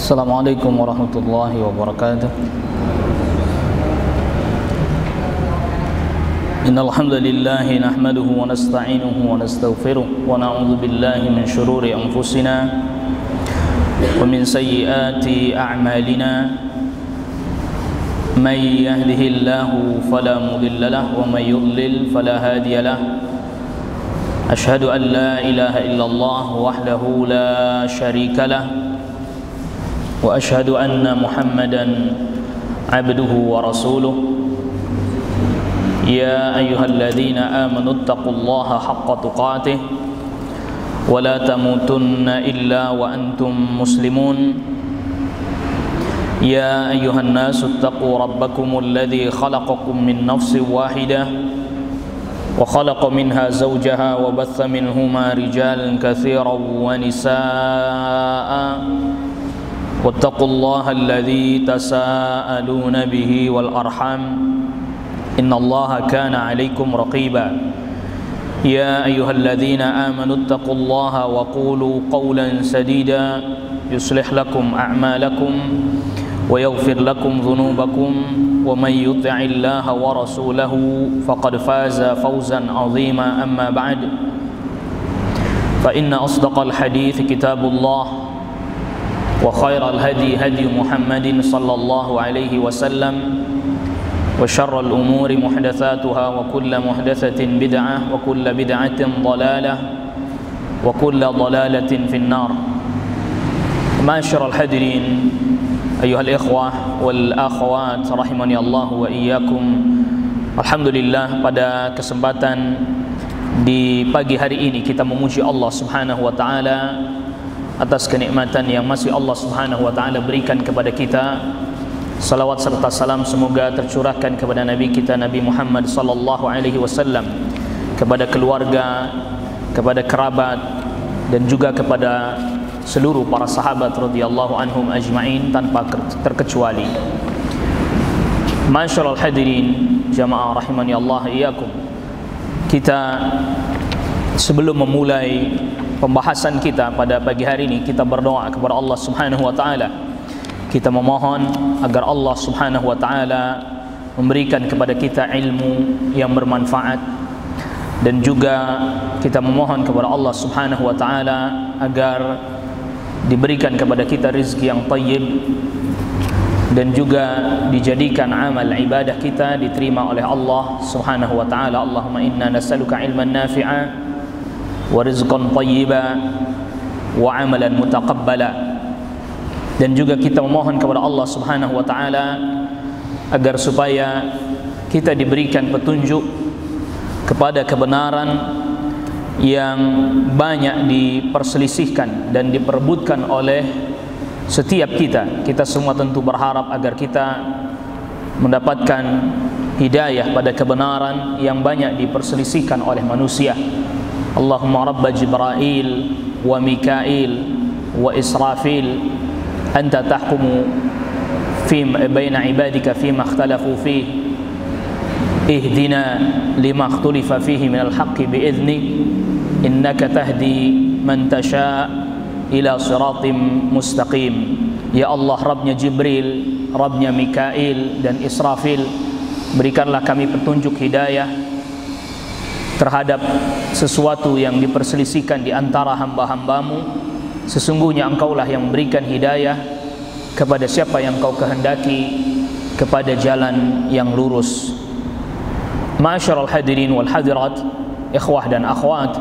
Assalamualaikum warahmatullahi wabarakatuh. Innal hamdalillah nahmaduhu wa nasta'inuhu wa nastaghfiruh wa na'udzu billahi min shururi anfusina wa min sayyiati a'malina. May yahdihillahu fala mudilla lahu wa may yudlil fala hadiya lahu. Ashhadu an la ilaha illallah wahdahu la syarika lahu wa ashhadu anna Muhammadan abduhu wa rasuluh. Ya ayyuhalladzina amanu taqullaha haqqa tuqatih wa la tamutunna illa wa antum muslimun. Ya ayyuhan nasu taqu rabbakumul ladzi khalaqakum min nafsin wahidah wa khalaqa minha zawjaha wa batha minhuma rijalan katsiran wa nisaa'a. Wattaqullaha alladzi tasaaluna bihi wal arham. Innallaha kana 'alaikum raqiba. Ya ayyuhalladzina amanu taqullaha wa qulu qawlan sadida yuslih lakum a'malakum wa yaghfir lakum dhunubakum wa may yuti'illaha wa rasulahu faqad faza fawzan 'azima. Amma ba'd, fa inna asdaqal hadits kitabullah wa khairal hadi hadi Muhammadin sallallahu alaihi wasallam wa syarrul umuri muhdatsatuha wa kullu muhdatsatin bid'ah wa kullu bid'atin dhalalah wa kullu dhalalatin finnar. Ma'asyiral hadirin, ayyuhal ikhwah wal akhwat rahimani Allah wa iyyakum. Alhamdulillah, pada kesempatan di pagi hari ini kita memuji Allah Subhanahu wa taala atas kenikmatan yang masih Allah Subhanahu wa taala berikan kepada kita. Salawat serta salam semoga tercurahkan kepada Nabi kita Nabi Muhammad sallallahu alaihi wasallam, kepada keluarga, kepada kerabat, dan juga kepada seluruh para sahabat radhiyallahu anhum ajma'in tanpa terkecuali. Masyaallah hadirin jamaah rahimani Allah iyyakum. Kita sebelum memulai pembahasan kita pada pagi hari ini, kita berdoa kepada Allah Subhanahu wa taala. Kita memohon agar Allah Subhanahu wa taala memberikan kepada kita ilmu yang bermanfaat, dan juga kita memohon kepada Allah Subhanahu wa taala agar diberikan kepada kita rezeki yang thayyib, dan juga dijadikan amal ibadah kita diterima oleh Allah Subhanahu wa taala. Allahumma inna nas'aluka ilman nafi'a wa rizqan thayyiba wa amalan mutaqabbala. Dan juga kita memohon kepada Allah Subhanahu wa taala agar supaya kita diberikan petunjuk kepada kebenaran yang banyak diperselisihkan dan diperebutkan oleh setiap kita. Kita semua tentu berharap agar kita mendapatkan hidayah pada kebenaran yang banyak diperselisihkan oleh manusia. Allahumma rabba Jibril wa Mikail wa Israfil anta tahkumu fi baina ibadika fima ikhtalafu fihi ihdina lima ikhtalafa fihi minal haqqi bi'idhnik innaka tahdi man tasha ila siratim mustaqim. Ya Allah, Rabbnya Jibril, Rabbnya Mikail dan Israfil, berikanlah kami petunjuk hidayah terhadap sesuatu yang diperselisihkan di antara hamba-hambamu. Sesungguhnya engkaulah yang memberikan hidayah kepada siapa yang kau kehendaki kepada jalan yang lurus. Ma'asyiral hadirin wal hadirat, ikhwah dan akhwat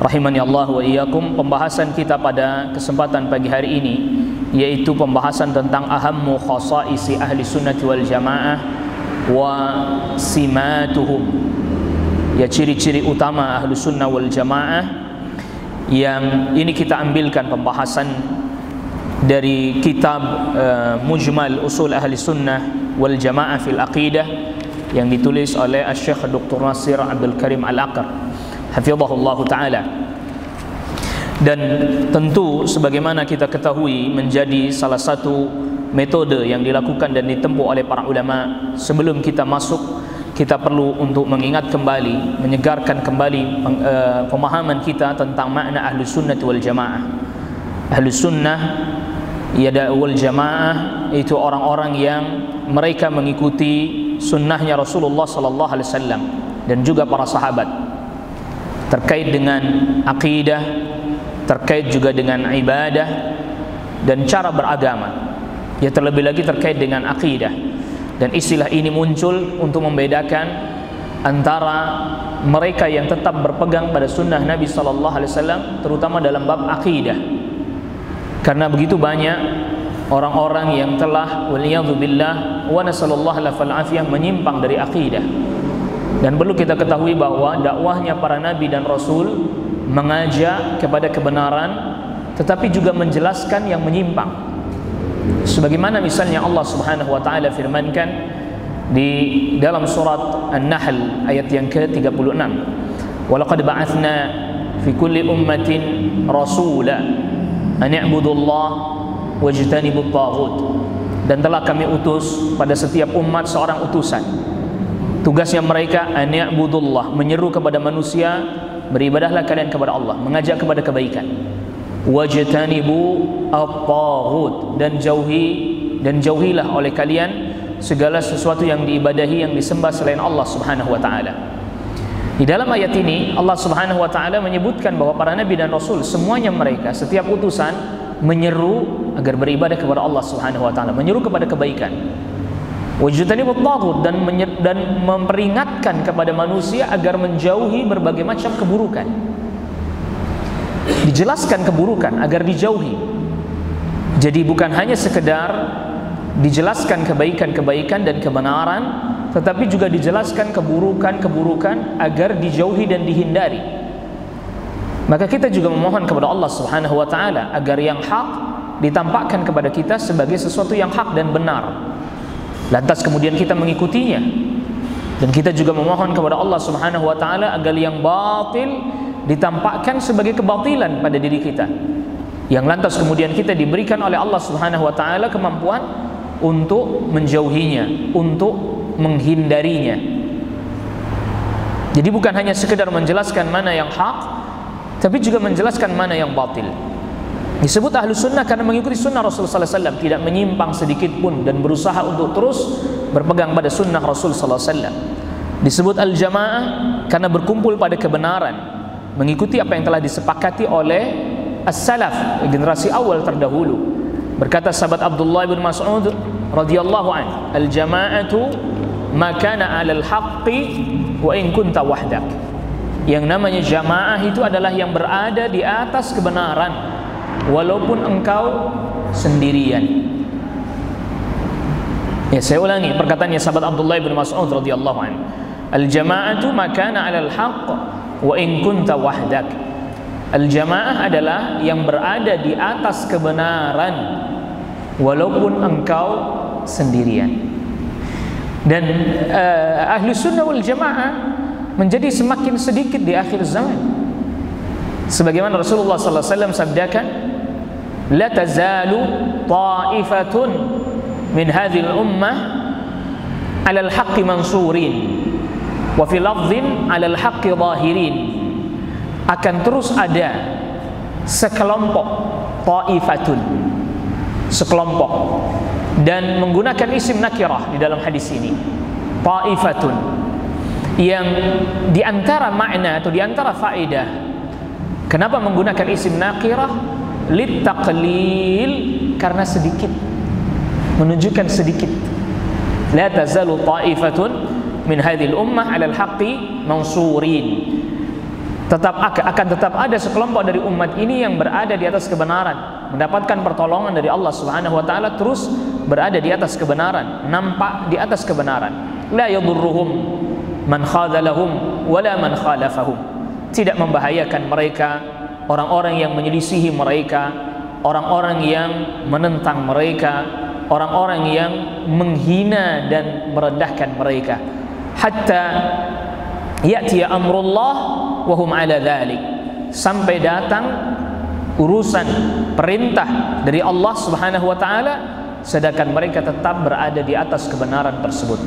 rahimani Allah wa iyyakum. Pembahasan kita pada kesempatan pagi hari ini yaitu pembahasan tentang ahammu khasaisi ahli sunnati wal jamaah wa simatuhum, ya ciri-ciri utama ahli sunnah wal jamaah. Yang ini kita ambilkan pembahasan dari kitab Mujmal Usul Ahli Sunnah wal Jamaah fil Aqidah yang ditulis oleh Syekh Dr. Nasir Abdul Karim Al-Aqar hafizahullah taala. Dan tentu sebagaimana kita ketahui menjadi salah satu metode yang dilakukan dan ditempuh oleh para ulama, sebelum kita masuk kita perlu untuk mengingat kembali, menyegarkan kembali pemahaman kita tentang makna ahlu sunnah wal jamaah. Ahlu sunnah wal jamaah itu orang-orang yang mereka mengikuti sunnahnya Rasulullah sallallahu alaihi wasallam dan juga para sahabat terkait dengan akidah, terkait juga dengan ibadah dan cara beragama. Ya, terlebih lagi terkait dengan akidah. Dan istilah ini muncul untuk membedakan antara mereka yang tetap berpegang pada sunnah Nabi sallallahu alaihi wasallam terutama dalam bab akidah. Karena begitu banyak orang-orang yang telah waliyadzubillah wa nasallallahu alaihi menyimpang dari akidah. Dan perlu kita ketahui bahwa dakwahnya para nabi dan rasul mengajak kepada kebenaran tetapi juga menjelaskan yang menyimpang. Sebagaimana misalnya Allah Subhanahu wa taala firmankan di dalam surat An-Nahl ayat yang ke-36. Wa laqad ba'atsna fi kulli ummatin rasula an i'budullah wajtanibut taghut. Dan telah kami utus pada setiap umat seorang utusan. Tugasnya mereka an i'budullah, menyeru kepada manusia, beribadahlah kalian kepada Allah, mengajak kepada kebaikan. Wajtanibu at-taghut, dan jauhilah oleh kalian segala sesuatu yang diibadahi, yang disembah selain Allah Subhanahu wa taala. Di dalam ayat ini Allah Subhanahu wa taala menyebutkan bahwa para nabi dan rasul semuanya mereka, setiap utusan menyeru agar beribadah kepada Allah Subhanahu wa taala, menyeru kepada kebaikan. Wajtanibut taghut, dan memperingatkan kepada manusia agar menjauhi berbagai macam keburukan. Dijelaskan keburukan agar dijauhi. Jadi bukan hanya sekedar dijelaskan kebaikan-kebaikan dan kebenaran, tetapi juga dijelaskan keburukan-keburukan agar dijauhi dan dihindari. Maka kita juga memohon kepada Allah Subhanahu wa taala agar yang hak ditampakkan kepada kita sebagai sesuatu yang hak dan benar. Lantas kemudian kita mengikutinya. Dan kita juga memohon kepada Allah Subhanahu wa taala agar yang batil ditampakkan sebagai kebatilan pada diri kita. Yang lantas kemudian kita diberikan oleh Allah Subhanahu wa taala kemampuan untuk menjauhinya, untuk menghindarinya. Jadi bukan hanya sekedar menjelaskan mana yang hak, tapi juga menjelaskan mana yang batil. Disebut ahlu sunnah karena mengikuti sunnah Rasulullah sallallahu alaihi wasallam, tidak menyimpang sedikit pun dan berusaha untuk terus berpegang pada sunnah Rasul sallallahu alaihi wasallam. Disebut al-jamaah karena berkumpul pada kebenaran, mengikuti apa yang telah disepakati oleh as-salaf, generasi awal terdahulu. Berkata sahabat Abdullah bin Mas'ud radhiyallahu anhu, al-jama'atu ma kana 'alal haqqi wa in kunta wahdak. Yang namanya jamaah itu adalah yang berada di atas kebenaran walaupun engkau sendirian. Ya, saya ulangi perkataannya sahabat Abdullah bin Mas'ud radhiyallahu anhu. Al-jama'atu ma kana 'alal haqq wa in kunta wahdak. Al-jamaah adalah yang berada di atas kebenaran walaupun engkau sendirian. Dan ahli sunnah wal jamaah menjadi semakin sedikit di akhir zaman. Sebagaimana Rasulullah sallallahu alaihi wasallam sabdakan, la tazalu ta'ifatun min hadhihi al-ummah 'ala al-haqqi mansurin wa fi lafdhin 'ala al-haqqi zahirin. Akan terus ada sekelompok, ta'ifatun, sekelompok, dan menggunakan isim nakirah di dalam hadis ini, ta'ifatun, yang diantara makna atau diantara faedah kenapa menggunakan isim nakirah, littaqlil, karena sedikit, menunjukkan sedikit. La tazalu ta'ifatun min hadhil ummah 'alal haqqi mansurin. Akan tetap ada sekelompok dari umat ini yang berada di atas kebenaran, mendapatkan pertolongan dari Allah Subhanahu wa taala, terus berada di atas kebenaran, nampak di atas kebenaran. La yadurruhum man khadalahum wala man khalafahum. Tidak membahayakan mereka orang-orang yang menyelisihi mereka, orang-orang yang menentang mereka, orang-orang yang menghina dan merendahkan mereka. Hatta ya'ti amrullah wa hum 'ala dzalik, sampai datang urusan perintah dari Allah Subhanahu wa taala sedangkan mereka tetap berada di atas kebenaran tersebut.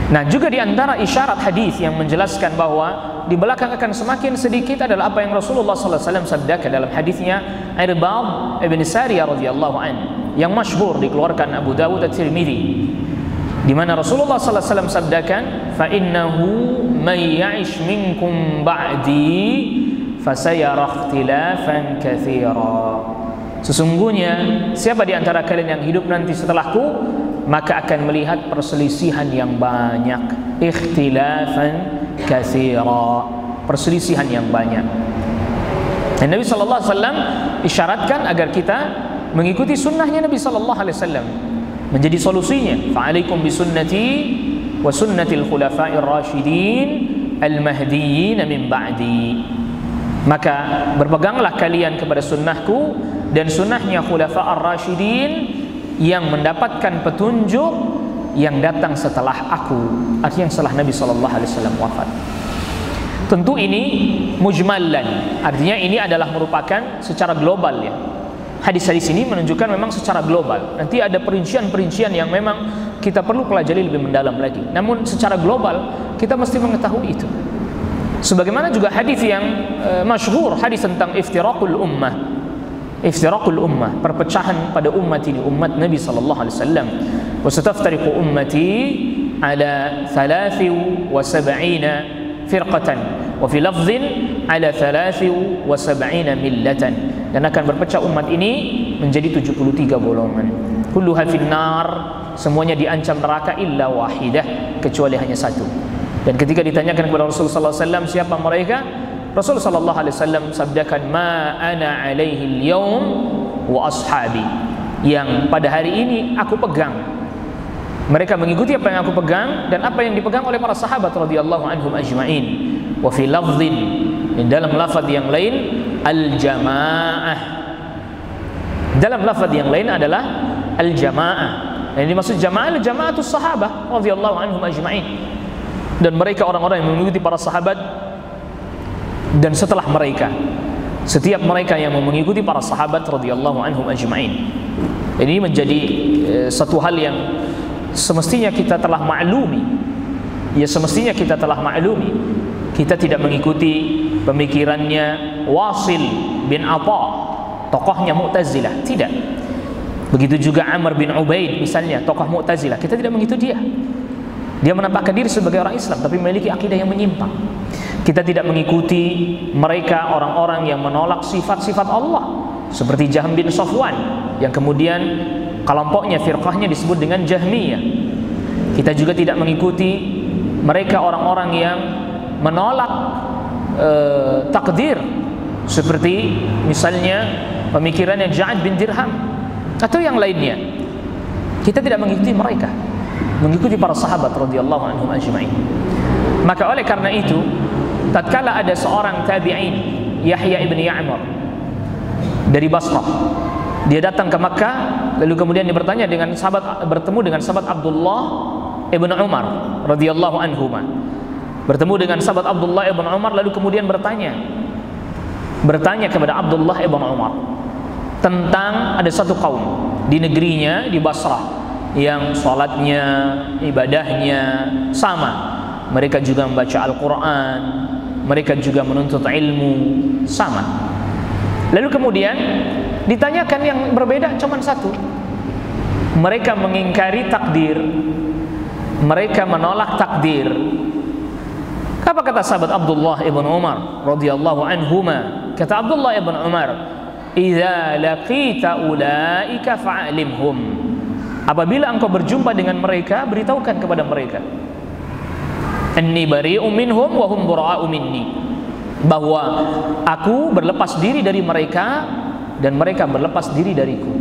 Nah, juga di antara isyarat hadis yang menjelaskan bahwa di belakang akan semakin sedikit adalah apa yang Rasulullah sallallahu alaihi wasallam sabdakan dalam hadisnya Irbad ibn Sariyah radhiyallahu an yang masyhur dikeluarkan Abu Dawud dan Tirmidzi, di mana Rasulullah sallallahu alaihi wasallam sabdakan, "Fa innahu may ya'ish minkum ba'di fasayara ikhtilafan katsira." Sesungguhnya siapa di antara kalian yang hidup nanti setelahku, maka akan melihat perselisihan yang banyak. Ikhtilafan katsira, perselisihan yang banyak. Dan Nabi sallallahu alaihi wasallam isyaratkan agar kita mengikuti sunnahnya Nabi sallallahu alaihi wasallam, menjadi solusinya. Fa'alaikum bisunnati wa sunnatil khulafa'ir rasyidin al-mahdiyyin min ba'di. Maka berpeganglah kalian kepada sunnahku dan sunnahnya khulafa'ar rasyidin yang mendapatkan petunjuk yang datang setelah aku, artinya setelah Nabi sallallahu alaihi wasallam wafat. Tentu ini mujmallan, artinya ini adalah merupakan secara global ya. Hadis-hadis ini menunjukkan memang secara global. Nanti ada perincian-perincian yang memang kita perlu pelajari lebih mendalam lagi. Namun secara global kita mesti mengetahui itu. Sebagaimana juga hadis yang masyhur, hadis tentang iftiraqul ummah. Iftiraqul ummah, perpecahan pada umat ini, umat Nabi sallallahu alaihi wasallam. Wa sataftariqu ummati ala 73 firqatan wa fi lafdhin ala 73 millatan. Dan akan berpecah umat ini menjadi 73 golongan. Kulluha finnar, semuanya diancam neraka illa wahidah, kecuali hanya satu. Dan ketika ditanyakan kepada Rasulullah sallallahu alaihi wasallam siapa mereka, Rasulullah sallallahu alaihi wasallam sabdakan, "Ma ana alaihi al-yaum wa ashabi." Yang pada hari ini aku pegang. Mereka mengikuti apa yang aku pegang dan apa yang dipegang oleh para sahabat radhiyallahu anhum ajma'in. Wa fi lafdhin, dalam lafaz yang lain, al-jamaah. Dalam lafaz yang lain adalah al-jamaah. Yang dimaksud jamaah adalah jamaatus sahabah radhiyallahu anhum ajma'in. Dan mereka orang-orang yang mengikuti para sahabat dan setelah mereka, setiap mereka yang mengikuti para sahabat radhiyallahu anhum ajma'in. Ini menjadi satu hal yang semestinya kita telah maklumi. Ya, semestinya kita telah maklumi. Kita tidak mengikuti pemikirannya Wasil bin Atha, tokohnya Mu'tazilah, tidak. Begitu juga Amr bin Ubaid misalnya, tokoh Mu'tazilah, kita tidak mengikuti dia. Dia menampakkan diri sebagai orang Islam tapi memiliki akidah yang menyimpang. Kita tidak mengikuti mereka orang-orang yang menolak sifat-sifat Allah seperti Jahm bin Safwan yang kemudian kelompoknya, firqahnya disebut dengan Jahmiyah. Kita juga tidak mengikuti mereka orang-orang yang menolak takdir seperti misalnya pemikirannya Ja'ad bin Dirham atau yang lainnya. Kita tidak mengikuti mereka, mengikuti para sahabat radhiyallahu anhum ajma'in. Maka oleh karena itu, tatkala ada seorang tabi'in, Yahya ibn Ya'mar dari Basrah, dia datang ke Makkah, lalu kemudian dia bertanya dengan sahabat, bertemu dengan sahabat Abdullah ibn Umar radhiyallahu anhuma. Bertemu dengan sahabat Abdullah ibn Umar, lalu kemudian bertanya kepada Abdullah ibn Umar tentang ada satu kaum di negerinya di Basrah yang salatnya, ibadahnya sama. Mereka juga membaca Al-Quran, mereka juga menuntut ilmu, sama. Lalu kemudian ditanyakan yang berbeda cuma satu. Mereka mengingkari takdir, mereka menolak takdir. Apa kata sahabat Abdullah ibn Umar radhiyallahu anhuma? Kata Abdullah ibn Umar, "Idza laqita ulaika fa'alimhum." Apabila engkau berjumpa dengan mereka, beritahukan kepada mereka, "Anni bari'un minhum wa hum bura'u minni." Bahwa aku berlepas diri dari mereka dan mereka berlepas diri dariku.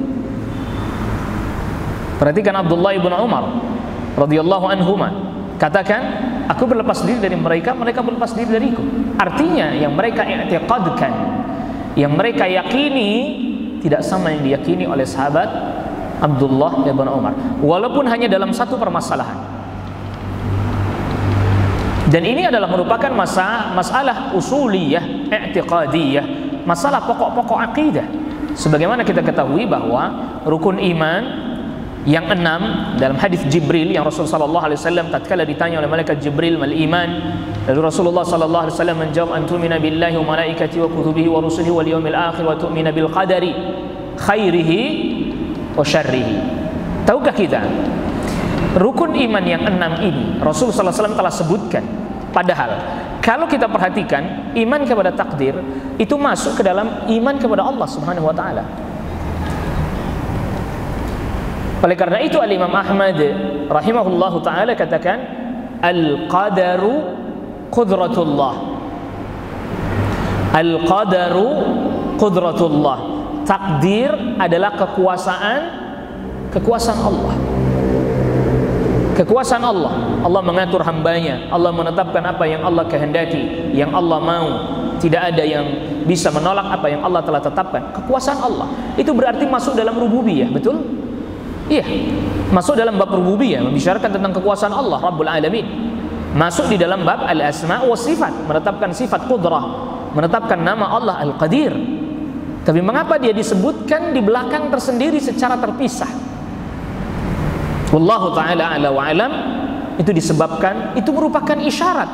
Perhatikan Abdullah ibn Umar radhiyallahu anhuma katakan, aku berlepas diri dari mereka, mereka berlepas diri dariku. Artinya yang mereka i'tiqadkan, yang mereka yakini tidak sama yang diyakini oleh sahabat Abdullah ibn Umar, walaupun hanya dalam satu permasalahan. Dan ini adalah merupakan masalah usuliyah, i'tiqadiyah, masalah pokok-pokok akidah. Sebagaimana kita ketahui bahwa rukun iman yang 6 dalam hadis Jibril yang Rasulullah sallallahu alaihi wasallam tatkala ditanya oleh malaikat Jibril mal iman, Lalu Rasulullah sallallahu alaihi wasallam menjawab, "Antumina billahi wa malaikatihi wa kutubihi wa rusulihi wal yawmil akhir wa tu'mina bil qadari khairihi wa syarrihi." Tahukah kita rukun iman yang 6 ini Rasul sallallahu alaihi wasallam telah sebutkan. Padahal kalau kita perhatikan, iman kepada takdir itu masuk ke dalam iman kepada Allah Subhanahu wa taala. Oleh karena itu Al-Imam Ahmad rahimahullahu taala katakan, al-qadaru qudratullah. Al-qadaru qudratullah. Takdir adalah kekuasaan Allah. Kekuasaan Allah. Allah mengatur hambanya. Allah menetapkan apa yang Allah kehendaki, yang Allah mau. Tidak ada yang bisa menolak apa yang Allah telah tetapkan. Kekuasaan Allah. Itu berarti masuk dalam rububiyah, betul? Iya, masuk dalam bab rububiyah, membicarakan tentang kekuasaan Allah Rabbul Alamin. Masuk di dalam bab al-asma' wa sifat, menetapkan sifat qudrah, menetapkan nama Allah Al-Qadir. Tapi mengapa dia disebutkan di belakang tersendiri secara terpisah? Wallahu ta'ala ala wa alam. Itu disebabkan, itu merupakan isyarat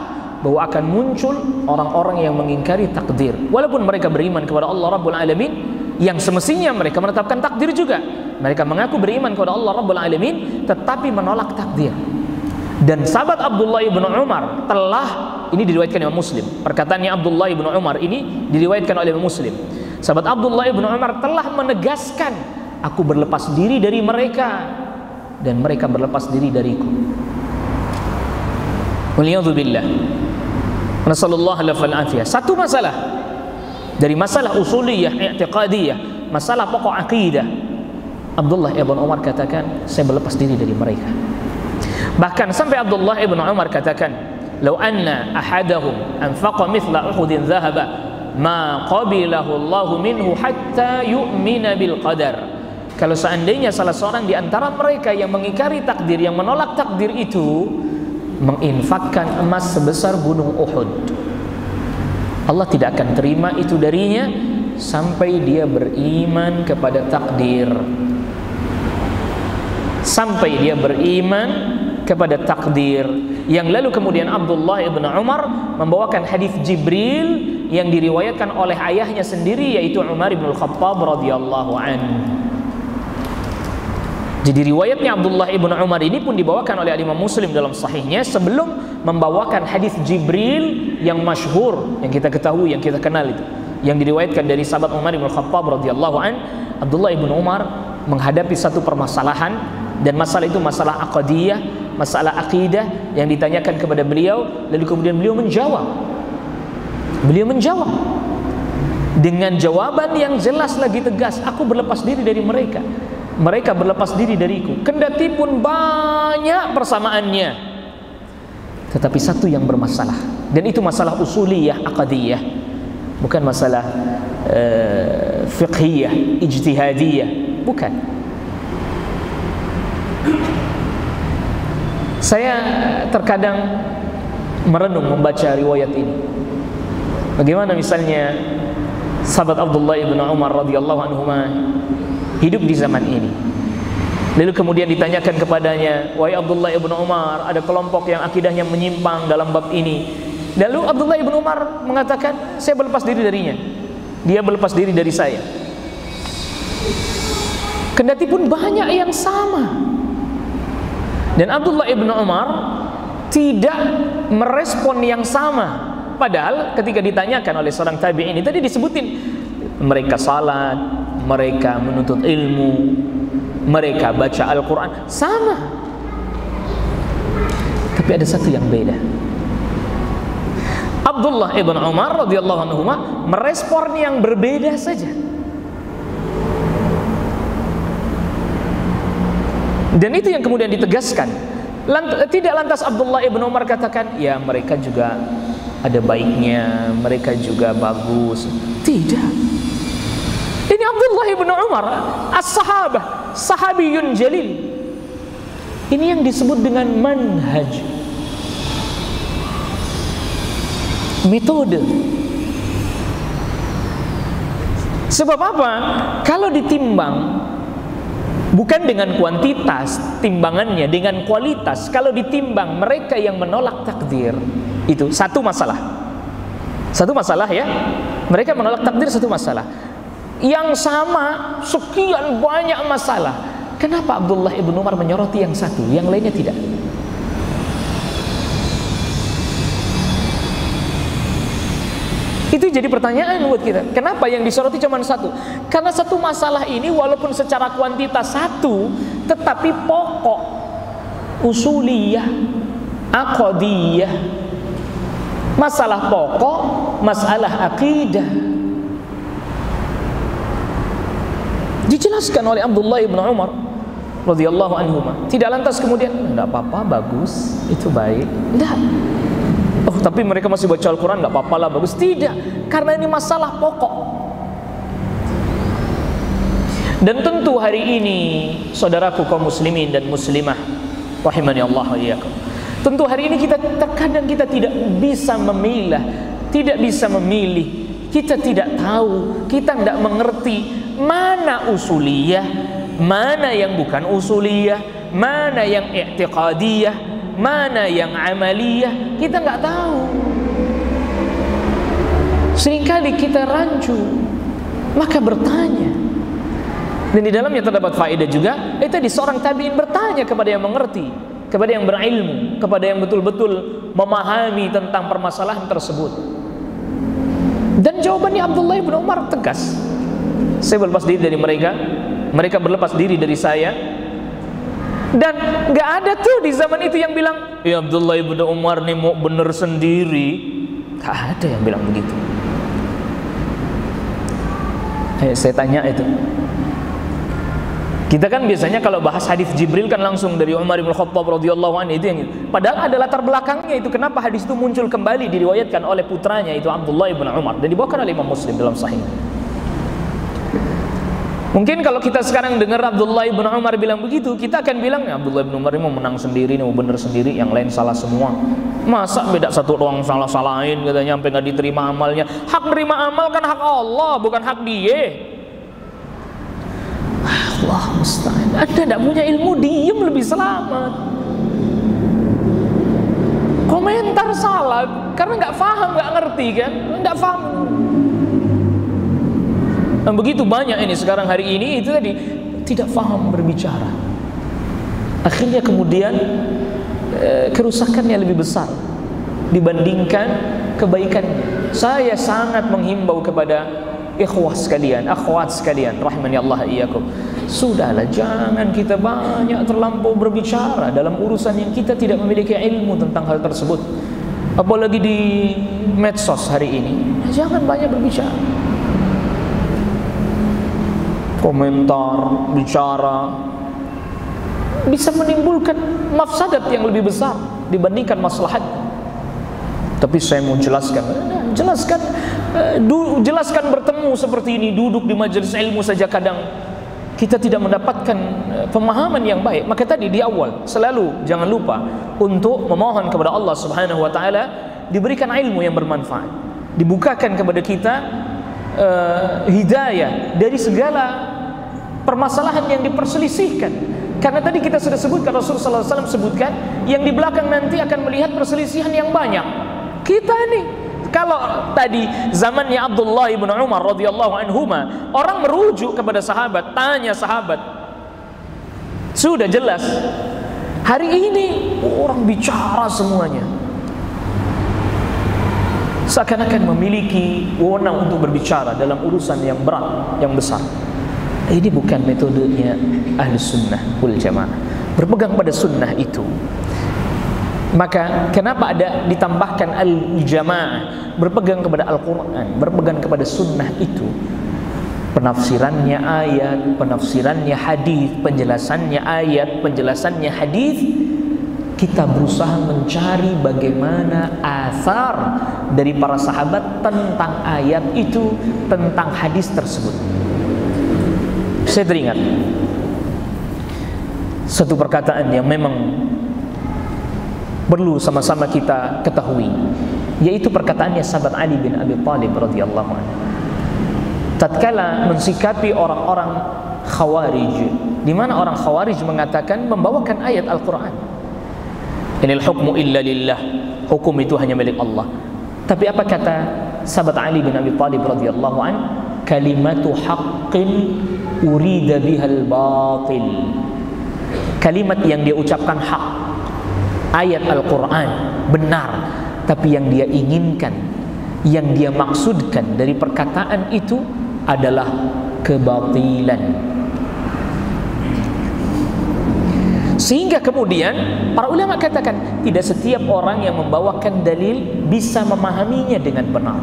bahwa akan muncul orang-orang yang mengingkari takdir. Walaupun mereka beriman kepada Allah Rabbul Alamin, yang semestinya mereka menetapkan takdir juga. Mereka mengaku beriman kepada Allah Rabbul Alamin, tetapi menolak takdir. Dan sahabat Abdullah ibn Umar telah, ini diriwayatkan Imam Muslim, perkataannya Abdullah ibn Umar ini diriwayatkan oleh Imam Muslim. Sahabat Abdullah ibn Umar telah menegaskan, aku berlepas diri dari mereka dan mereka berlepas diri dariku. Waliyadzubillah. Nasallallahu alaihi wasallam. Satu masalah dari masalah usuliyah, i'tiqadiyah, masalah pokok akidah, Abdullah ibn Umar katakan, saya berlepas diri dari mereka. Bahkan sampai Abdullah ibn Umar katakan, "Lau anna ahadahum anfaqa mithla Uhudin dhahaba ma qabilahu Allahu minhu hatta yu'mina bil qadar." Kalau seandainya salah seorang di antara mereka yang mengingkari takdir, yang menolak takdir itu, menginfakkan emas sebesar gunung Uhud, Allah tidak akan terima itu darinya sampai dia beriman kepada takdir. Sampai dia beriman kepada takdir. Yang lalu kemudian Abdullah ibn Umar membawakan hadis Jibril yang diriwayatkan oleh ayahnya sendiri, yaitu Umar ibn Khattab radhiyallahu anhu. Jadi riwayatnya Abdullah ibn Umar ini pun dibawakan oleh Imam Muslim dalam sahihnya sebelum membawakan hadis Jibril yang masyhur, yang kita ketahui, yang kita kenal itu, yang diriwayatkan dari sahabat Umar ibn Khattab radhiyallahu anhu. Abdullah ibn Umar menghadapi satu permasalahan, dan masalah itu masalah aqdiyah, masalah akidah yang ditanyakan kepada beliau. Lalu kemudian beliau menjawab dengan jawaban yang jelas lagi tegas, aku berlepas diri dari mereka, mereka berlepas diri dariku. Kendati pun banyak persamaannya, tetapi satu yang bermasalah, dan itu masalah usuliyah, aqdiyah, bukan masalah fiqhiyah, ijtihadiyah, bukan. Saya terkadang merenung membaca riwayat ini. Bagaimana misalnya sahabat Abdullah ibn Umar radhiyallahu anhuma hidup di zaman ini. Lalu kemudian ditanyakan kepadanya, "Wahai Abdullah ibn Umar, ada kelompok yang akidahnya menyimpang dalam bab ini." Lalu Abdullah ibn Umar mengatakan, "Saya berlepas diri darinya. Dia berlepas diri dari saya." Kendati pun banyak yang sama. Dan Abdullah ibn Umar tidak merespon yang sama. Padahal ketika ditanyakan oleh seorang tabi'in ini, tadi disebutin mereka salat, mereka menuntut ilmu, mereka baca Al-Quran, sama. Tapi ada satu yang beda. Abdullah ibn Umar radhiyallahu anhu merespon yang berbeda saja. Dan itu yang kemudian ditegaskan. Tidak lantas Abdullah ibn Umar katakan, ya mereka juga ada baiknya, mereka juga bagus. Tidak. Ini Abdullah ibn Umar, as-sahabah, sahabiyun jalil. Ini yang disebut dengan manhaj, metode. Sebab apa? Kalau ditimbang bukan dengan kuantitas timbangannya, dengan kualitas. Kalau ditimbang mereka yang menolak takdir, Itu satu masalah. Satu masalah ya. Mereka menolak takdir satu masalah. Yang sama sekian banyak masalah. Kenapa Abdullah ibn Umar menyoroti yang satu, yang lainnya tidak? Itu jadi pertanyaan buat kita. Kenapa yang disoroti cuma satu? Karena satu masalah ini walaupun secara kuantitas satu, tetapi pokok, usuliyah, aqdiyah, masalah pokok, masalah akidah, dijelaskan oleh Abdullah ibn Umar radhiyallahu anhu. Tidak lantas kemudian enggak apa-apa, bagus, itu baik. Enggak. Oh, tapi mereka masih baca Al-Quran, enggak apa-apa lah, bagus. Tidak, karena ini masalah pokok. Dan tentu hari ini saudaraku kaum muslimin dan muslimah rahimani Allah wa iyyakum, tentu hari ini kita terkadang kita tidak bisa memilah, tidak bisa memilih. Kita tidak tahu, kita tidak mengerti mana usuliyah, mana yang bukan usuliyah, mana yang i'tiqadiyah, mana yang amaliyah. Kita nggak tahu. Seringkali kita rancu, maka bertanya. Dan di dalamnya terdapat faedah juga. Itu di seorang tabi'in bertanya kepada yang mengerti, kepada yang berilmu, kepada yang betul-betul memahami tentang permasalahan tersebut. Dan jawabannya Abdullah bin Umar tegas. Saya berlepas diri dari mereka, mereka berlepas diri dari saya. Dan nggak ada tuh di zaman itu yang bilang, ya Abdullah bin Umar nih mau bener sendiri. Nggak ada yang bilang begitu. Saya tanya itu. Kita kan biasanya kalau bahas hadis Jibril kan langsung dari Umar bin Khattab radhiyallahu anhu, itu yang padahal ada latar belakangnya itu kenapa hadis itu muncul kembali, diriwayatkan oleh putranya itu Abdullah bin Umar dan dibawakan oleh Imam Muslim dalam Sahih. Mungkin kalau kita sekarang dengar Abdullah bin Umar bilang begitu, kita akan bilang ya Abdullah bin Umar ini mau menang sendiri, ini mau benar sendiri, yang lain salah semua. Masa beda satu doang salah-salahin katanya sampai nggak diterima amalnya. Hak nerima amal kan hak Allah, bukan hak dia. Allah musta'an. Anda tidak punya ilmu, diem lebih selamat. Komentar salah karena nggak paham, nggak ngerti kan, nggak paham. Dan begitu banyak ini sekarang hari ini itu tadi tidak paham berbicara. Akhirnya kemudian kerusakannya lebih besar dibandingkan kebaikannya. Saya sangat menghimbau kepada ikhwah sekalian, akhwat sekalian, rahimani Allah iyyakum. Sudahlah, jangan kita banyak terlampau berbicara dalam urusan yang kita tidak memiliki ilmu tentang hal tersebut. Apalagi di medsos hari ini, jangan banyak berbicara. Komentar, bicara bisa menimbulkan mafsadat yang lebih besar dibandingkan maslahat. Tapi saya mau jelaskan bertemu seperti ini, duduk di majelis ilmu saja kadang kita tidak mendapatkan pemahaman yang baik. Maka tadi di awal selalu jangan lupa untuk memohon kepada Allah Subhanahu wa taala diberikan ilmu yang bermanfaat, dibukakan kepada kita hidayah dari segala permasalahan yang diperselisihkan. Karena tadi kita sudah sebutkan, Rasulullah SAW sebutkan, yang di belakang nanti akan melihat perselisihan yang banyak. Kita nih, kalau tadi zamannya Abdullah bin Umar radhiyallahu anhuma, orang merujuk kepada sahabat, tanya sahabat, sudah jelas. Hari ini orang bicara semuanya, seakan-akan memiliki wewenang untuk berbicara dalam urusan yang berat, yang besar. Ini bukan metodenya ahli sunnah wal jamaah. Berpegang pada sunnah itu. Maka kenapa ada ditambahkan al-jamaah, berpegang kepada Al-Quran, berpegang kepada sunnah itu. Penafsirannya ayat, penafsirannya hadis, penjelasannya ayat, penjelasannya hadis. Kita berusaha mencari bagaimana asar dari para sahabat tentang ayat itu, tentang hadis tersebut. Saya teringat satu perkataan yang memang perlu sama-sama kita ketahui, yaitu perkataannya sahabat Ali bin Abi Thalib radhiyallahu anhu tatkala mensikapi orang-orang Khawarij, di mana orang Khawarij mengatakan membawakan ayat Al-Quran, inil hukmu illa lillah, hukum itu hanya milik Allah. Tapi apa kata sahabat Ali bin Abi Thalib radhiyallahu an? Kalimatu haqqin urida bihal batil. Kalimat yang dia ucapkan hak, ayat Al-Quran benar, tapi yang dia inginkan, yang dia maksudkan dari perkataan itu adalah kebatilan. Sehingga kemudian para ulama katakan tidak setiap orang yang membawakan dalil bisa memahaminya dengan benar.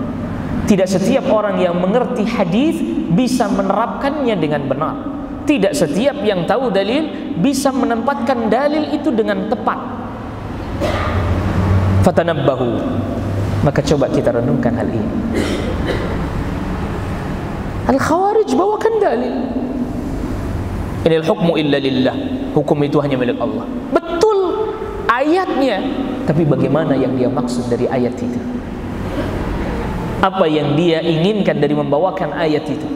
Tidak setiap orang yang mengerti hadis bisa menerapkannya dengan benar. Tidak setiap yang tahu dalil bisa menempatkan dalil itu dengan tepat. Fatanabbahu. Maka coba kita renungkan hal ini. Al-Khawarij bawakan dalil. Inil hukmu illa lillah. Hukum itu hanya milik Allah. Betul ayatnya, tapi bagaimana yang dia maksud dari ayat itu? Apa yang dia inginkan dari membawakan ayat itu?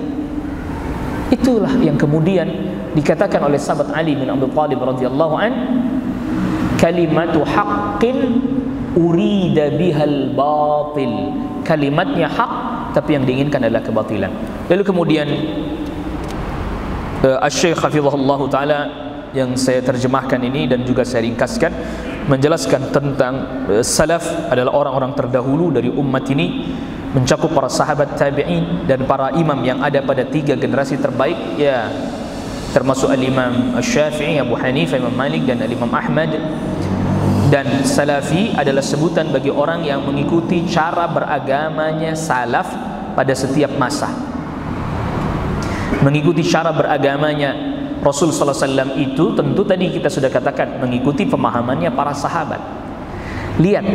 Itulah yang kemudian dikatakan oleh sahabat Ali bin Abi Thalib radhiyallahu an, kalimatu haqqin urida bihal batil. Kalimatnya hak, tapi yang diinginkan adalah kebatilan. Lalu kemudian Asy-Syaikh hafizahullah taala yang saya terjemahkan ini dan juga saya ringkaskan menjelaskan tentang salaf adalah orang-orang terdahulu dari umat ini, mencakup para sahabat tabi'in dan para imam yang ada pada 3 generasi terbaik, ya, termasuk al-Imam Asy-Syafi'i, Abu Hanifah, Imam Malik dan al-Imam Ahmad. Dan salafi adalah sebutan bagi orang yang mengikuti cara beragamanya salaf pada setiap masa. Mengikuti cara beragamanya Rasul sallallahu alaihi wasallam itu tentu tadi kita sudah katakan mengikuti pemahamannya para sahabat. Lihat,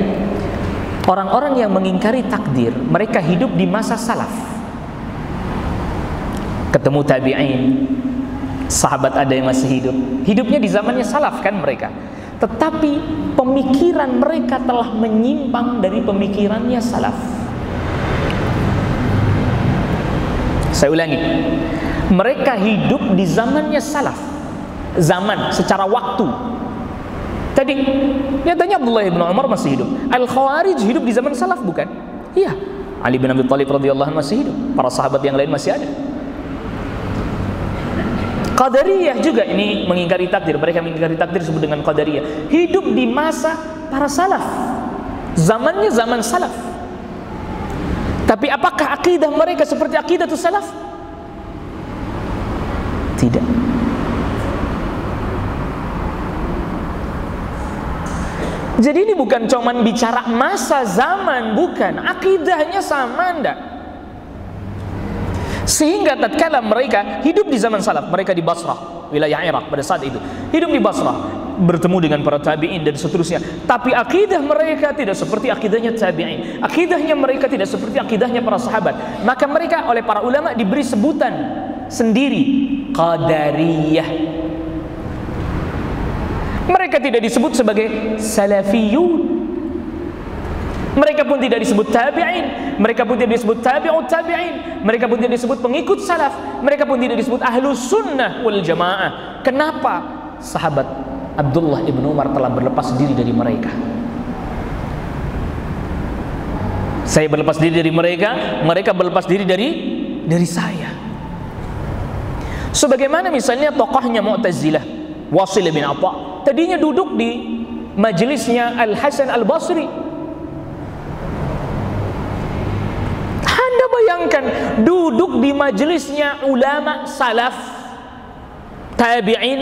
orang-orang yang mengingkari takdir, mereka hidup di masa salaf. Ketemu tabi'in, sahabat ada yang masih hidup. Hidupnya di zamannya salaf kan mereka. Tetapi pemikiran mereka telah menyimpang dari pemikirannya salaf. Saya ulangi. Mereka hidup di zamannya salaf. Zaman secara waktu. Tadi nyatanya Abdullah bin Umar masih hidup. Al-Khawarij hidup di zaman salaf bukan? Iya. Ali bin Abi Thalib radhiyallahu anhu masih hidup. Para sahabat yang lain masih ada. Qadariyah juga ini mengingkari takdir. Mereka mengingkari takdir disebut dengan Qadariyah. Hidup di masa para salaf. Zamannya zaman salaf. Tapi apakah akidah mereka seperti akidah tu salaf? Tidak. Jadi ini bukan cuman bicara masa zaman, bukan. Akidahnya sama enggak? Sehingga tatkala mereka hidup di zaman salaf, mereka di Basrah, wilayah Irak pada saat itu. Hidup di Basrah, bertemu dengan para tabi'in dan seterusnya. Tapi akidah mereka tidak seperti akidahnya tabi'in. Akidahnya mereka tidak seperti akidahnya para sahabat. Maka mereka oleh para ulama diberi sebutan sendiri, Qadariyah. Mereka tidak disebut sebagai salafiyun. Mereka pun tidak disebut tabi'in. Mereka pun tidak disebut tabi'ut tabi'in. Mereka pun tidak disebut pengikut salaf. Mereka pun tidak disebut ahlus sunnah wal jamaah. Kenapa? Sahabat Abdullah ibn Umar telah berlepas diri dari mereka. Saya berlepas diri dari mereka, mereka berlepas diri dari saya. Sebagaimana misalnya tokohnya Mu'tazilah, Wasil bin Atha, tadinya duduk di majelisnya Al-Hasan Al-Basri. Anda bayangkan duduk di majelisnya ulama salaf tabi'in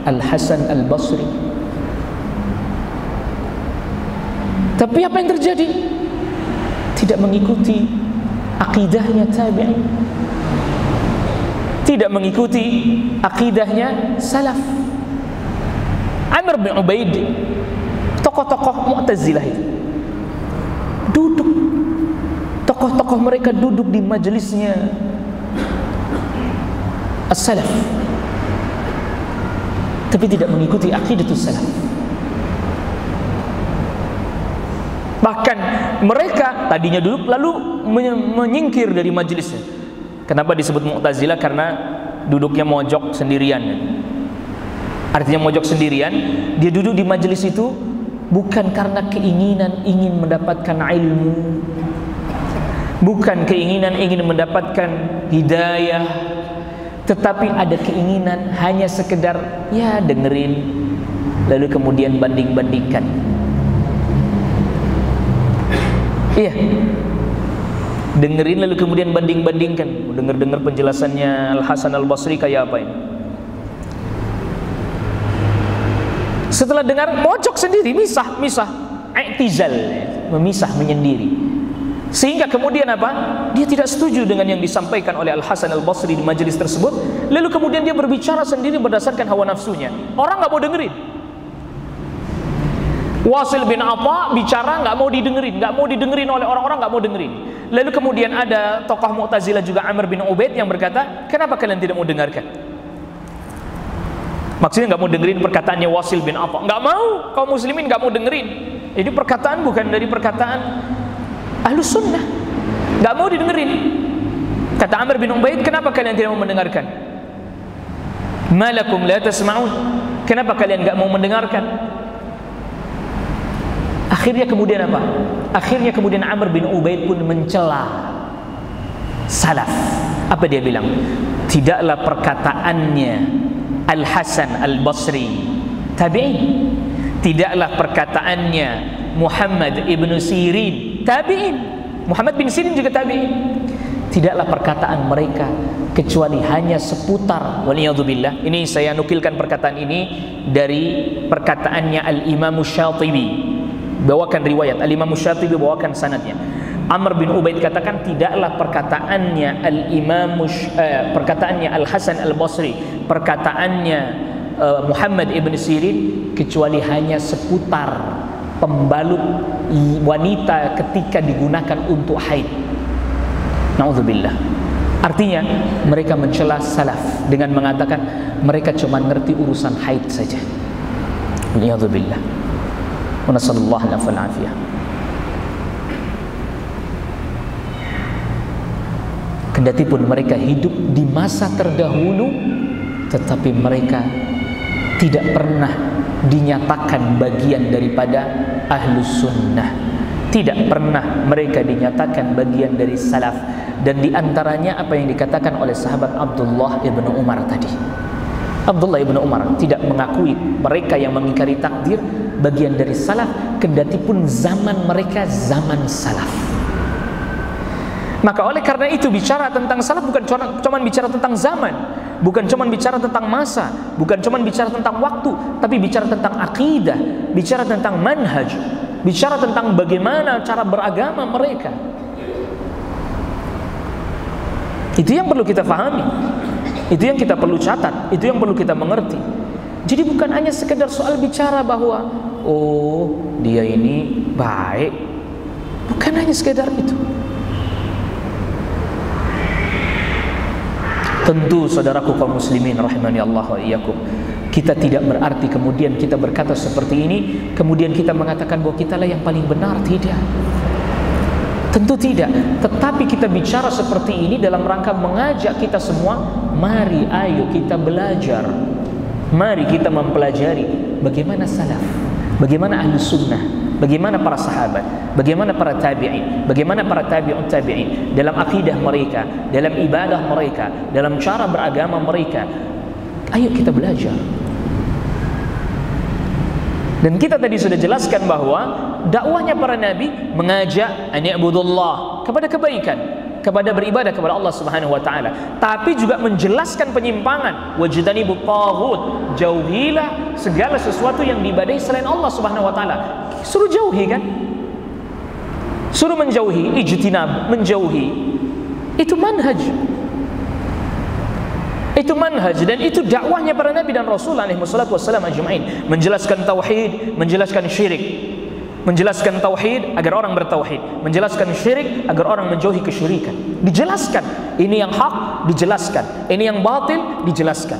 Al-Hasan Al-Basri. Tapi apa yang terjadi? Tidak mengikuti akidahnya tabi'in, tidak mengikuti akidahnya salaf. Amr bin Ubaid, tokoh-tokoh Mu'tazilah itu duduk, tokoh-tokoh mereka duduk di majelisnya as-salaf, tapi tidak mengikuti akidatus salaf. Bahkan mereka tadinya duduk lalu menyingkir dari majelisnya. Kenapa disebut Mu'tazilah? Karena duduknya mojok sendirian. Artinya mojok sendirian, dia duduk di majelis itu bukan karena keinginan ingin mendapatkan ilmu, bukan keinginan ingin mendapatkan hidayah, tetapi ada keinginan hanya sekedar ya dengerin, lalu kemudian banding-bandingkan. Iya, dengerin lalu kemudian banding-bandingkan. Dengar-dengar penjelasannya Al-Hasan Al-Basri kayak apa ini. Setelah dengar, pojok sendiri, misah, i'tizal, memisah, menyendiri. Sehingga kemudian apa? Dia tidak setuju dengan yang disampaikan oleh Al-Hasan Al-Basri di majelis tersebut. Lalu kemudian dia berbicara sendiri berdasarkan hawa nafsunya. Orang nggak mau dengerin. Wasil bin Atha bicara nggak mau didengerin oleh orang-orang, nggak mau dengerin. Lalu kemudian ada tokoh Mu'tazilah juga, Amr bin Ubaid, yang berkata, kenapa kalian tidak mau dengarkan? Maksudnya nggak mau dengerin perkataannya Wasil bin Atha. Nggak mau, kaum muslimin nggak mau dengerin. Jadi perkataan bukan dari perkataan Ahlus Sunnah, nggak mau didengerin. Kata Amr bin Ubaid, kenapa kalian tidak mau mendengarkan? Malakum la tasma'un, kenapa kalian nggak mau mendengarkan? Akhirnya kemudian apa? Akhirnya kemudian Amr bin Ubaid pun mencela salaf. Apa dia bilang? Tidaklah perkataannya Al-Hasan Al-Basri tabi'in, tidaklah perkataannya Muhammad ibn Sirin tabi'in. Muhammad bin Sirin juga tabi'in. Tidaklah perkataan mereka kecuali hanya seputar, waliyadzubillah. Ini saya nukilkan perkataan ini dari perkataannya Al-Imam Syatibi. Bawakan riwayat Al-Imam Syatibi, bawakan sanadnya. Amr bin Ubaid katakan, tidaklah perkataannya perkataannya Al-Hasan Al-Basri, perkataannya Muhammad ibn Sirin kecuali hanya seputar pembalut wanita ketika digunakan untuk haid. Na'udzubillah. Artinya mereka mencela salaf dengan mengatakan mereka cuma ngerti urusan haid saja. Na'udzubillah. Wa nasallallahu alaihi. Kendati pun mereka hidup di masa terdahulu, tetapi mereka tidak pernah dinyatakan bagian daripada Ahlus Sunnah. Tidak pernah mereka dinyatakan bagian dari salaf. Dan diantaranya apa yang dikatakan oleh sahabat Abdullah ibn Umar tadi. Abdullah ibn Umar tidak mengakui mereka yang mengingkari takdir bagian dari salaf, kendati pun zaman mereka zaman salaf. Maka oleh karena itu bicara tentang salaf bukan cuma bicara tentang zaman, bukan cuma bicara tentang masa, bukan cuma bicara tentang waktu, tapi bicara tentang akidah, bicara tentang manhaj, bicara tentang bagaimana cara beragama mereka. Itu yang perlu kita fahami, itu yang kita perlu catat, itu yang perlu kita mengerti. Jadi bukan hanya sekedar soal bicara bahwa oh dia ini baik, bukan hanya sekedar itu. Tentu saudaraku kaum muslimin rahimani Allah wa iyyakum, kita tidak berarti kemudian kita berkata seperti ini kemudian kita mengatakan bahwa kitalah yang paling benar, tidak. Tentu tidak. Tetapi kita bicara seperti ini dalam rangka mengajak kita semua, mari ayo kita belajar, mari kita mempelajari bagaimana salaf, bagaimana Ahlus Sunnah, bagaimana para sahabat, bagaimana para tabi'in, bagaimana para tabi'ut tabi'in dalam akidah mereka, dalam ibadah mereka, dalam cara beragama mereka. Ayo kita belajar. Dan kita tadi sudah jelaskan bahwa dakwahnya para nabi mengajak an ya'budullah, kepada kebaikan, kepada beribadah kepada Allah Subhanahu wa taala, tapi juga menjelaskan penyimpangan, wajtanibut taghut, jauhilah segala sesuatu yang diibadahi selain Allah Subhanahu wa taala. Suruh jauhi kan? Suruh menjauhi, ijtinab, menjauhi. Itu manhaj. Itu manhaj dan itu dakwahnya para nabi dan rasul alaihi wassalatu wassalam ajma'in. Menjelaskan tauhid, menjelaskan syirik. Menjelaskan tauhid agar orang bertauhid, menjelaskan syirik agar orang menjauhi kesyirikan. Dijelaskan, ini yang hak dijelaskan, ini yang batil dijelaskan.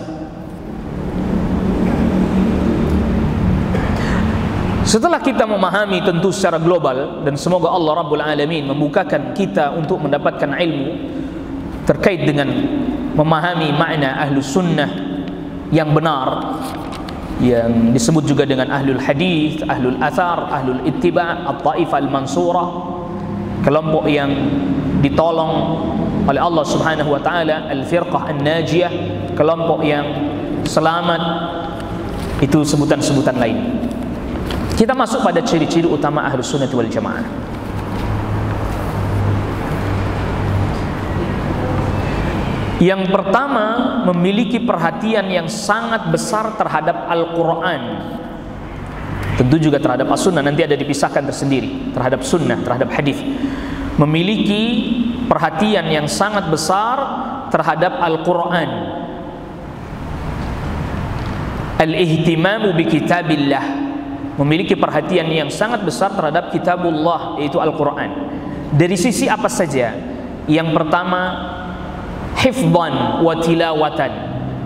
Setelah kita memahami tentu secara global, dan semoga Allah Rabbul Alamin membukakan kita untuk mendapatkan ilmu terkait dengan memahami makna Ahlus Sunnah yang benar, yang disebut juga dengan ahlul hadis, ahlul athar, ahlul ittiba', at-taifah al-mansurah, kelompok yang ditolong oleh Allah Subhanahu wa taala, al-firqah an-najiyah, kelompok yang selamat. Itu sebutan-sebutan lain. Kita masuk pada ciri-ciri utama Ahlus Sunnah wal Jamaah. Yang pertama, memiliki perhatian yang sangat besar terhadap Al-Quran. Tentu juga terhadap As-Sunnah, nanti ada dipisahkan tersendiri. Terhadap Sunnah, terhadap hadis. Memiliki perhatian yang sangat besar terhadap Al-Quran. Al-ihtimamu bi kitabillah. Memiliki perhatian yang sangat besar terhadap kitabullah, yaitu Al-Quran. Dari sisi apa saja? Yang pertama, hifdhan wa tilawatan,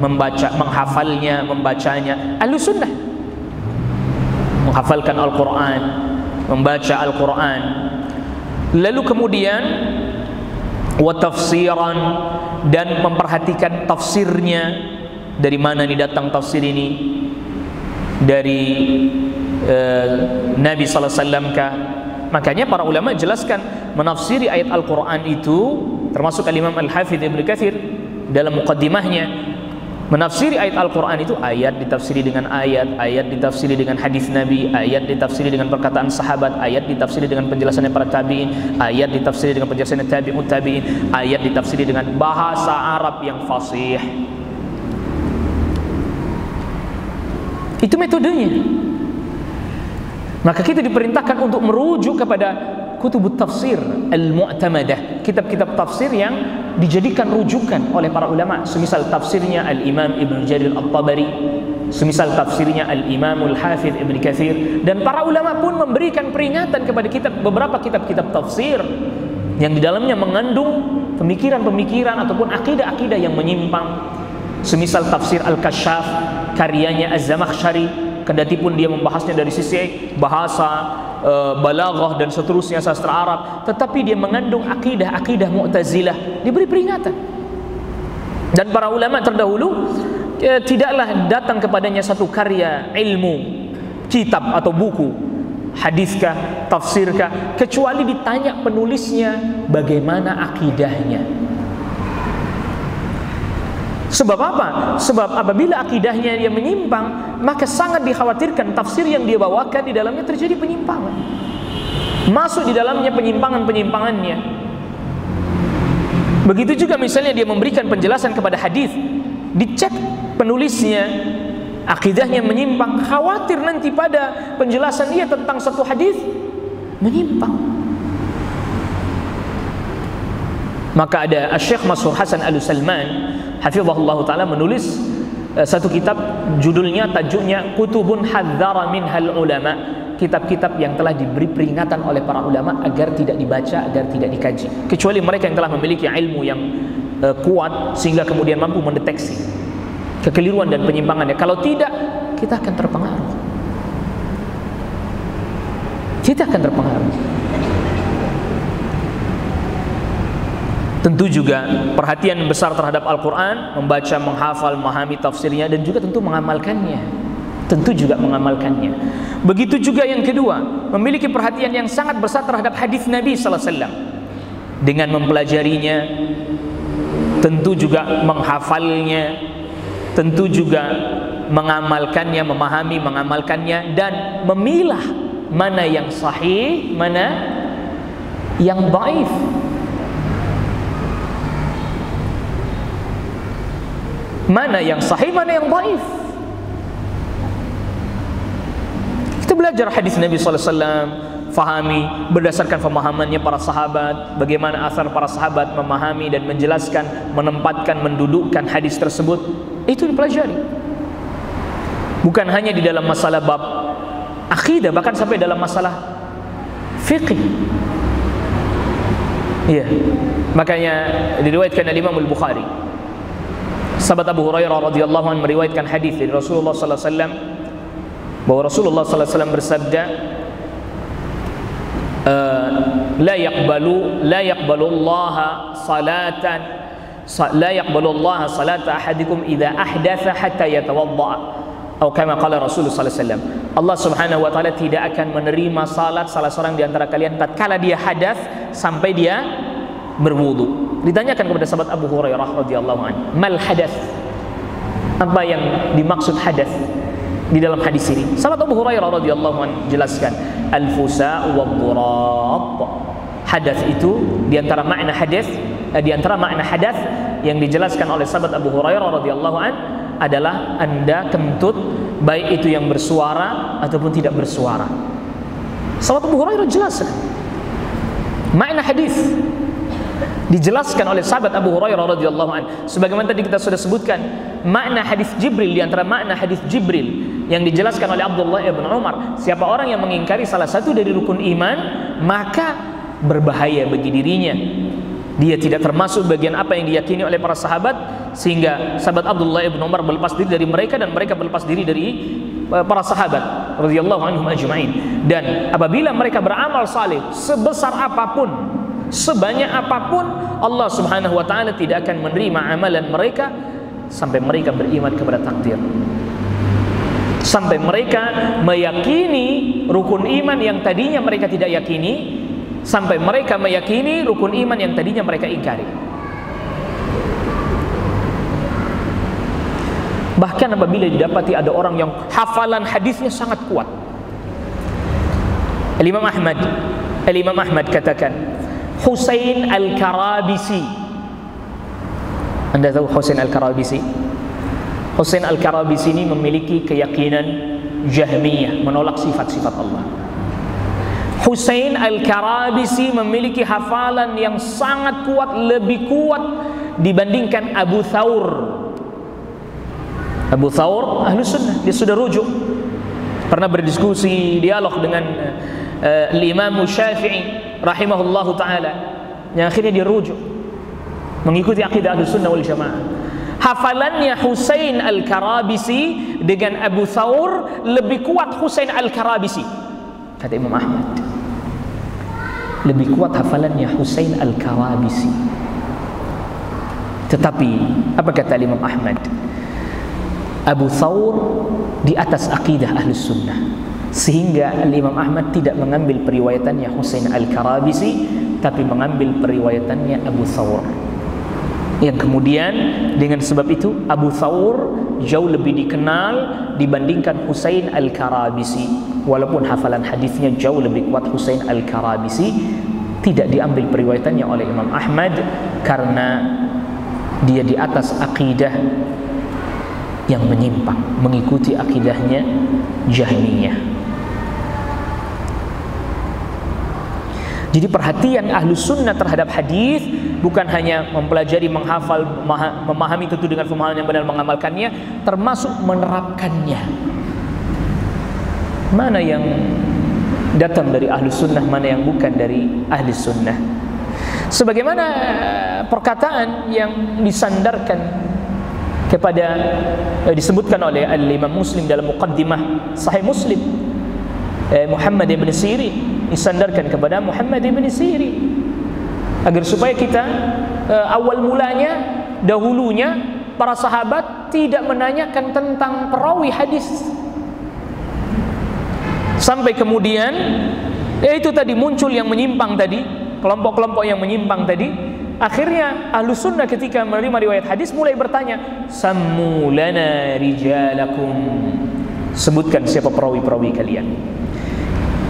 membaca, menghafalnya, membacanya. Ahlus Sunnah menghafalkan Al-Quran, membaca Al-Quran. Lalu kemudian wa tafsiran, dan memperhatikan tafsirnya. Dari mana ini datang tafsir ini? Dari Nabi sallallahu alaihi wasallam kah? Makanya para ulama jelaskan menafsiri ayat Al-Quran itu, termasuk Al-Imam Al-Hafidh Ibnu Katsir dalam muqaddimahnya, menafsiri ayat Al-Quran itu ayat ditafsiri dengan ayat, ayat ditafsiri dengan hadis Nabi, ayat ditafsiri dengan perkataan sahabat, ayat ditafsiri dengan penjelasannya para tabi'in, ayat ditafsiri dengan penjelasannya tabi'ut tabi'in, ayat ditafsiri dengan bahasa Arab yang fasih. Itu metodenya. Maka kita diperintahkan untuk merujuk kepada kutubut tafsir al-mu'tamadah, kitab-kitab tafsir yang dijadikan rujukan oleh para ulama. Semisal tafsirnya Al-Imam Ibnu Jarir At-Tabari, semisal tafsirnya Al-Imam Al-Hafidh Ibnu Katsir. Dan para ulama pun memberikan peringatan kepada beberapa kitab-kitab tafsir yang di dalamnya mengandung pemikiran-pemikiran ataupun akidah-akidah yang menyimpang. Semisal tafsir Al-Kasyaf karyanya Az-Zamakhsyari, kendati pun dia membahasnya dari sisi bahasa, balaghah dan seterusnya, sastra Arab, tetapi dia mengandung akidah Mu'tazilah, diberi peringatan. Dan para ulama terdahulu tidaklah datang kepadanya satu karya ilmu, kitab atau buku, hadiskah, tafsirkah, kecuali ditanya penulisnya bagaimana akidahnya. Sebab apa? Sebab apabila akidahnya dia menyimpang, maka sangat dikhawatirkan tafsir yang dia bawakan di dalamnya terjadi penyimpangan. Masuk di dalamnya penyimpangan-penyimpangannya. Begitu juga misalnya dia memberikan penjelasan kepada hadis, dicek penulisnya, akidahnya menyimpang, khawatir nanti pada penjelasan dia tentang satu hadis menyimpang. Maka ada Syekh Mas'hur Hasan Al-Salman hafizahullah ta'ala menulis satu kitab, judulnya, tajuknya Kutubun Hadzara Minhal Ulama, kitab-kitab yang telah diberi peringatan oleh para ulama agar tidak dibaca, agar tidak dikaji, kecuali mereka yang telah memiliki ilmu yang kuat sehingga kemudian mampu mendeteksi kekeliruan dan penyimpangannya. Kalau tidak, kita akan terpengaruh. Kita akan terpengaruh. Tentu juga perhatian besar terhadap Al-Quran, membaca, menghafal, memahami tafsirnya, dan juga tentu mengamalkannya. Tentu juga mengamalkannya. Begitu juga yang kedua, memiliki perhatian yang sangat besar terhadap hadis Nabi sallallahu alaihi wasallam, dengan mempelajarinya, tentu juga menghafalnya, tentu juga mengamalkannya, memahami, mengamalkannya, dan memilah mana yang sahih, mana yang dhaif. Mana yang sahih, mana yang dhaif. Kita belajar hadis Nabi sallallahu alaihi wasallam, fahami berdasarkan pemahamannya para sahabat, bagaimana asar para sahabat memahami dan menjelaskan, menempatkan, mendudukkan hadis tersebut. Itu dipelajari. Bukan hanya di dalam masalah bab akidah, bahkan sampai dalam masalah fiqh. Iya. Makanya diriwayatkan oleh Imam Al-Bukhari, sahabat Abu Hurairah radhiyallahu anhu meriwayatkan hadis dari Rasulullah sallallahu alaihi wasallam, bahwa Rasulullah sallallahu alaihi wasallam bersabda, la yaqbalu Allah salata ahadikum idza ahdatha hatta yatawadda Atau kama qala Rasulullah sallallahu alaihi wasallam, Allah Subhanahu wa taala tidak akan menerima salat salah seorang di antara kalian tatkala dia hadas sampai dia berwudu. Ditanyakan kepada sahabat Abu Hurairah radhiyallahu anhu, "Mal hadas?" Apa yang dimaksud hadas di dalam hadis ini? Sahabat Abu Hurairah radhiyallahu anhu jelaskan, "Al-fusa' wad-dhurab." Hadas itu di antara makna hadas yang dijelaskan oleh sahabat Abu Hurairah radhiyallahu anhu adalah anda kentut, baik itu yang bersuara ataupun tidak bersuara. Sahabat Abu Hurairah jelaskan makna hadis, dijelaskan oleh sahabat Abu Hurairah radhiyallahu anhu. Sebagaimana tadi kita sudah sebutkan makna hadis Jibril, di antara makna hadis Jibril yang dijelaskan oleh Abdullah ibn Umar, siapa orang yang mengingkari salah satu dari rukun iman maka berbahaya bagi dirinya. Dia tidak termasuk bagian apa yang diyakini oleh para sahabat, sehingga sahabat Abdullah ibn Umar berlepas diri dari mereka dan mereka berlepas diri dari para sahabat radhiyallahu anhum ajma'in. Dan apabila mereka beramal saleh sebesar apapun, sebanyak apapun, Allah Subhanahu wa taala tidak akan menerima amalan mereka sampai mereka beriman kepada takdir, sampai mereka meyakini rukun iman yang tadinya mereka tidak yakini, sampai mereka meyakini rukun iman yang tadinya mereka ingkari. Bahkan apabila didapati ada orang yang hafalan hadisnya sangat kuat, Imam Ahmad katakan, Husain Al-Karabisi. Anda tahu Husain Al-Karabisi? Husain Al-Karabisi ini memiliki keyakinan Jahmiyah, menolak sifat-sifat Allah. Husain Al-Karabisi memiliki hafalan yang sangat kuat, lebih kuat dibandingkan Abu Thawr. Abu Thawr Ahlus Sunnah, dia sudah rujuk, pernah berdiskusi, dialog dengan Imam Syafi'i rahimahullahu ta'ala, yang akhirnya dia rujuk mengikuti akidah Ahlus Sunnah wal Jamaah. Hafalannya Husain Al-Karabisi dengan Abu Thawr lebih kuat Husain Al-Karabisi, kata Imam Ahmad. Lebih kuat hafalannya Husain Al-Karabisi. Tetapi apa kata Imam Ahmad? Abu Thawr di atas akidah Ahlus Sunnah, sehingga Imam Ahmad tidak mengambil periwayatannya Husain Al-Karabisi, tapi mengambil periwayatannya Abu Thawr. Yang kemudian dengan sebab itu Abu Thawr jauh lebih dikenal dibandingkan Husain Al-Karabisi. Walaupun hafalan hadisnya jauh lebih kuat Husain Al-Karabisi, tidak diambil periwayatannya oleh Imam Ahmad karena dia di atas akidah yang menyimpang, mengikuti akidahnya Jahmiyah. Jadi perhatian Ahlus Sunnah terhadap hadis bukan hanya mempelajari, menghafal, memahami tentu dengan pemahaman yang benar, mengamalkannya, termasuk menerapkannya. Mana yang datang dari Ahlus Sunnah, mana yang bukan dari Ahlus Sunnah. Sebagaimana perkataan yang disandarkan kepada disebutkan oleh Al-Imam Muslim dalam muqaddimah Sahih Muslim, Muhammad ibn Sirin, disandarkan kepada Muhammad ibn Sirin agar supaya kita awal mulanya, dahulunya para sahabat tidak menanyakan tentang perawi hadis, sampai kemudian itu tadi muncul yang menyimpang tadi, kelompok-kelompok yang menyimpang tadi. Akhirnya Ahlus Sunnah ketika menerima riwayat hadis mulai bertanya, sammu lana rijalakum, sebutkan siapa perawi-perawi kalian.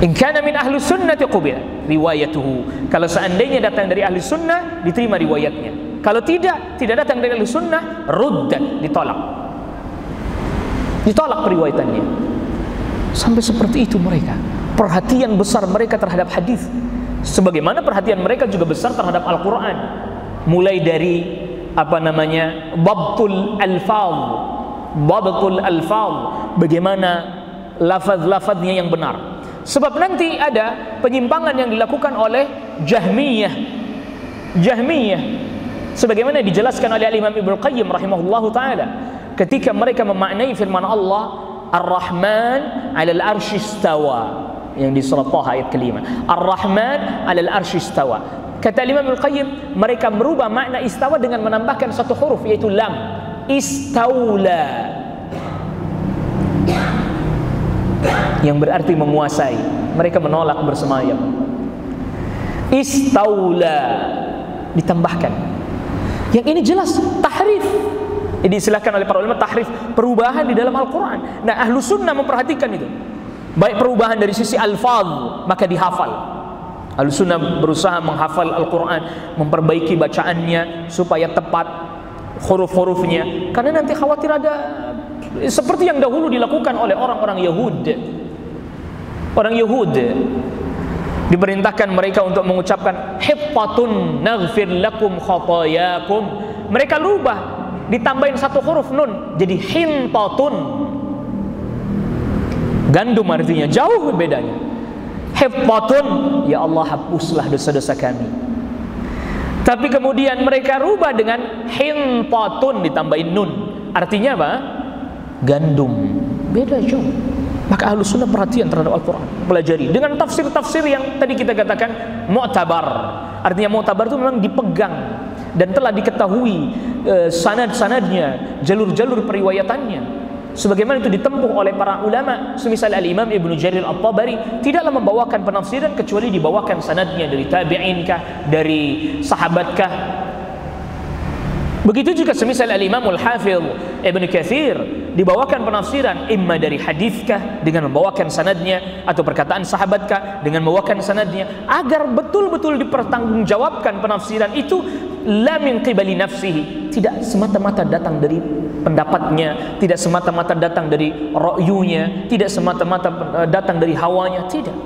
In kana min Ahlus Sunnati qubila riwayatuhu, kalau seandainya datang dari Ahlus Sunnah diterima riwayatnya, kalau tidak datang dari Ahlus Sunnah ruddat, ditolak periwayatannya. Sampai seperti itu mereka, perhatian besar mereka terhadap hadis, sebagaimana perhatian mereka juga besar terhadap Al-Quran. Mulai dari Babtul alfaz, bagaimana lafaz-lafaznya yang benar. Sebab nanti ada penyimpangan yang dilakukan oleh Jahmiyah, sebagaimana dijelaskan oleh Imam Ibnu Qayyim rahimahullahu taala ketika mereka memaknai firman Allah Ar-Rahman 'alal arsy istawa, yang di surah Taha ayat kelima. Ar-Rahman 'alal arsy istawa. Kata Imam Ibnu Qayyim, mereka merubah makna istawa dengan menambahkan satu huruf, yaitu lam. Istaula. yang berarti menguasai. Mereka menolak bersemayam. Istaula, ditambahkan. Yang ini jelas tahrif. Ini diistilahkan oleh para ulama tahrif, perubahan di dalam Al-Quran. Nah, ahlu sunnah memperhatikan itu. Baik perubahan dari sisi alfaz, maka dihafal. Ahlu sunnah berusaha menghafal Al-Quran, memperbaiki bacaannya supaya tepat huruf-hurufnya. Karena nanti khawatir ada seperti yang dahulu dilakukan oleh orang-orang Yahud. Orang Yahud diperintahkan mereka untuk mengucapkan hiffatun naghfir lakum khatayakum. Mereka rubah, ditambahin satu huruf nun jadi hintatun. Gandum artinya, jauh bedanya. Hiffatun, ya Allah hapuslah dosa-dosa kami. Tapi kemudian mereka rubah dengan hintatun ditambahin nun. Artinya apa? Gandum. Beda jauh. Maka ahlu sunnah perhatian terhadap Al-Quran, pelajari dengan tafsir-tafsir yang tadi kita katakan mu'tabar. Artinya mu'tabar itu memang dipegang dan telah diketahui sanad-sanadnya, jalur-jalur periwayatannya, sebagaimana itu ditempuh oleh para ulama. Semisal Al-Imam Ibnu Jarir At-Tabari tidaklah membawakan penafsiran kecuali dibawakan sanadnya dari tabi'in kah, dari sahabat kah. Begitu juga semisal Al-Imam Al-Hafidh Ibnu Katsir dibawakan penafsiran imma dari hadithkah dengan membawakan sanadnya, atau perkataan sahabatkah dengan membawakan sanadnya, agar betul-betul dipertanggungjawabkan penafsiran itu la min qibali nafsihi, tidak semata-mata datang dari pendapatnya, tidak semata-mata datang dari ra'yunya, tidak semata-mata datang dari hawanya, tidak.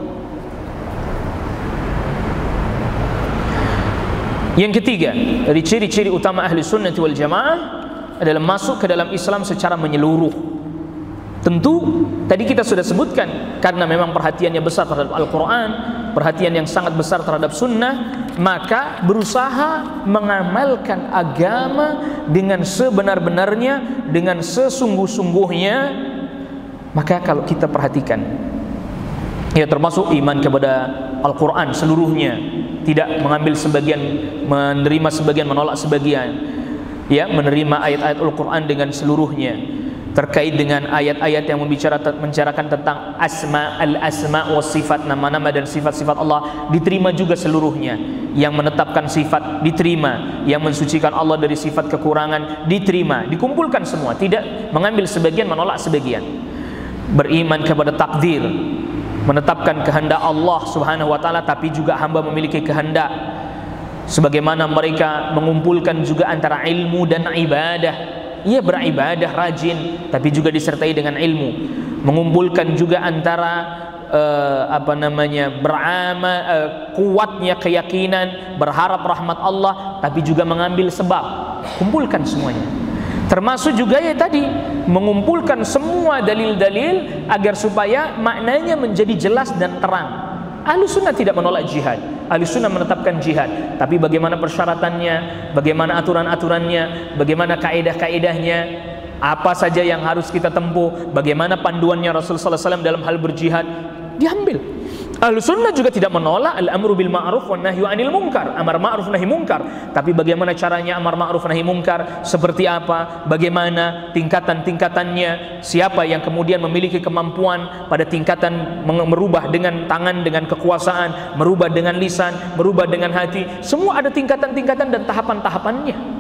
Yang ketiga, dari ciri-ciri utama ahli sunnah wal jamaah adalah masuk ke dalam Islam secara menyeluruh. Tentu tadi kita sudah sebutkan, karena memang perhatiannya besar terhadap Al-Quran, perhatian yang sangat besar terhadap sunnah, maka berusaha mengamalkan agama dengan sebenar-benarnya, dengan sesungguh-sungguhnya. Maka kalau kita perhatikan, ya termasuk iman kepada Al-Quran seluruhnya, tidak mengambil sebagian, menerima sebagian, menolak sebagian, ya, menerima ayat-ayat Al-Quran dengan seluruhnya. Terkait dengan ayat-ayat yang membicarakan tentang al-asma wa sifat, nama-nama dan sifat-sifat Allah, diterima juga seluruhnya. Yang menetapkan sifat diterima, yang mensucikan Allah dari sifat kekurangan diterima, dikumpulkan semua, tidak mengambil sebagian, menolak sebagian. Beriman kepada takdir, menetapkan kehendak Allah Subhanahu wa taala, tapi juga hamba memiliki kehendak. Sebagaimana mereka mengumpulkan juga antara ilmu dan ibadah. Ia beribadah rajin, tapi juga disertai dengan ilmu. Mengumpulkan juga antara kuatnya keyakinan, berharap rahmat Allah, tapi juga mengambil sebab. Kumpulkan semuanya. Termasuk juga ya tadi, mengumpulkan semua dalil-dalil agar supaya maknanya menjadi jelas dan terang. Ahlu sunnah tidak menolak jihad, ahlu sunnah menetapkan jihad, tapi bagaimana persyaratannya, bagaimana aturan-aturannya, bagaimana kaedah-kaedahnya, apa saja yang harus kita tempuh, bagaimana panduannya Rasulullah SAW dalam hal berjihad, diambil. Ahlu sunnah juga tidak menolak al-amru bil ma'ruf wa nahyu anil munkar, amar ma'ruf nahi munkar, tapi bagaimana caranya amar ma'ruf nahi munkar, seperti apa, bagaimana tingkatan-tingkatannya, siapa yang kemudian memiliki kemampuan pada tingkatan merubah dengan tangan, dengan kekuasaan, merubah dengan lisan, merubah dengan hati, semua ada tingkatan-tingkatan dan tahapan-tahapannya.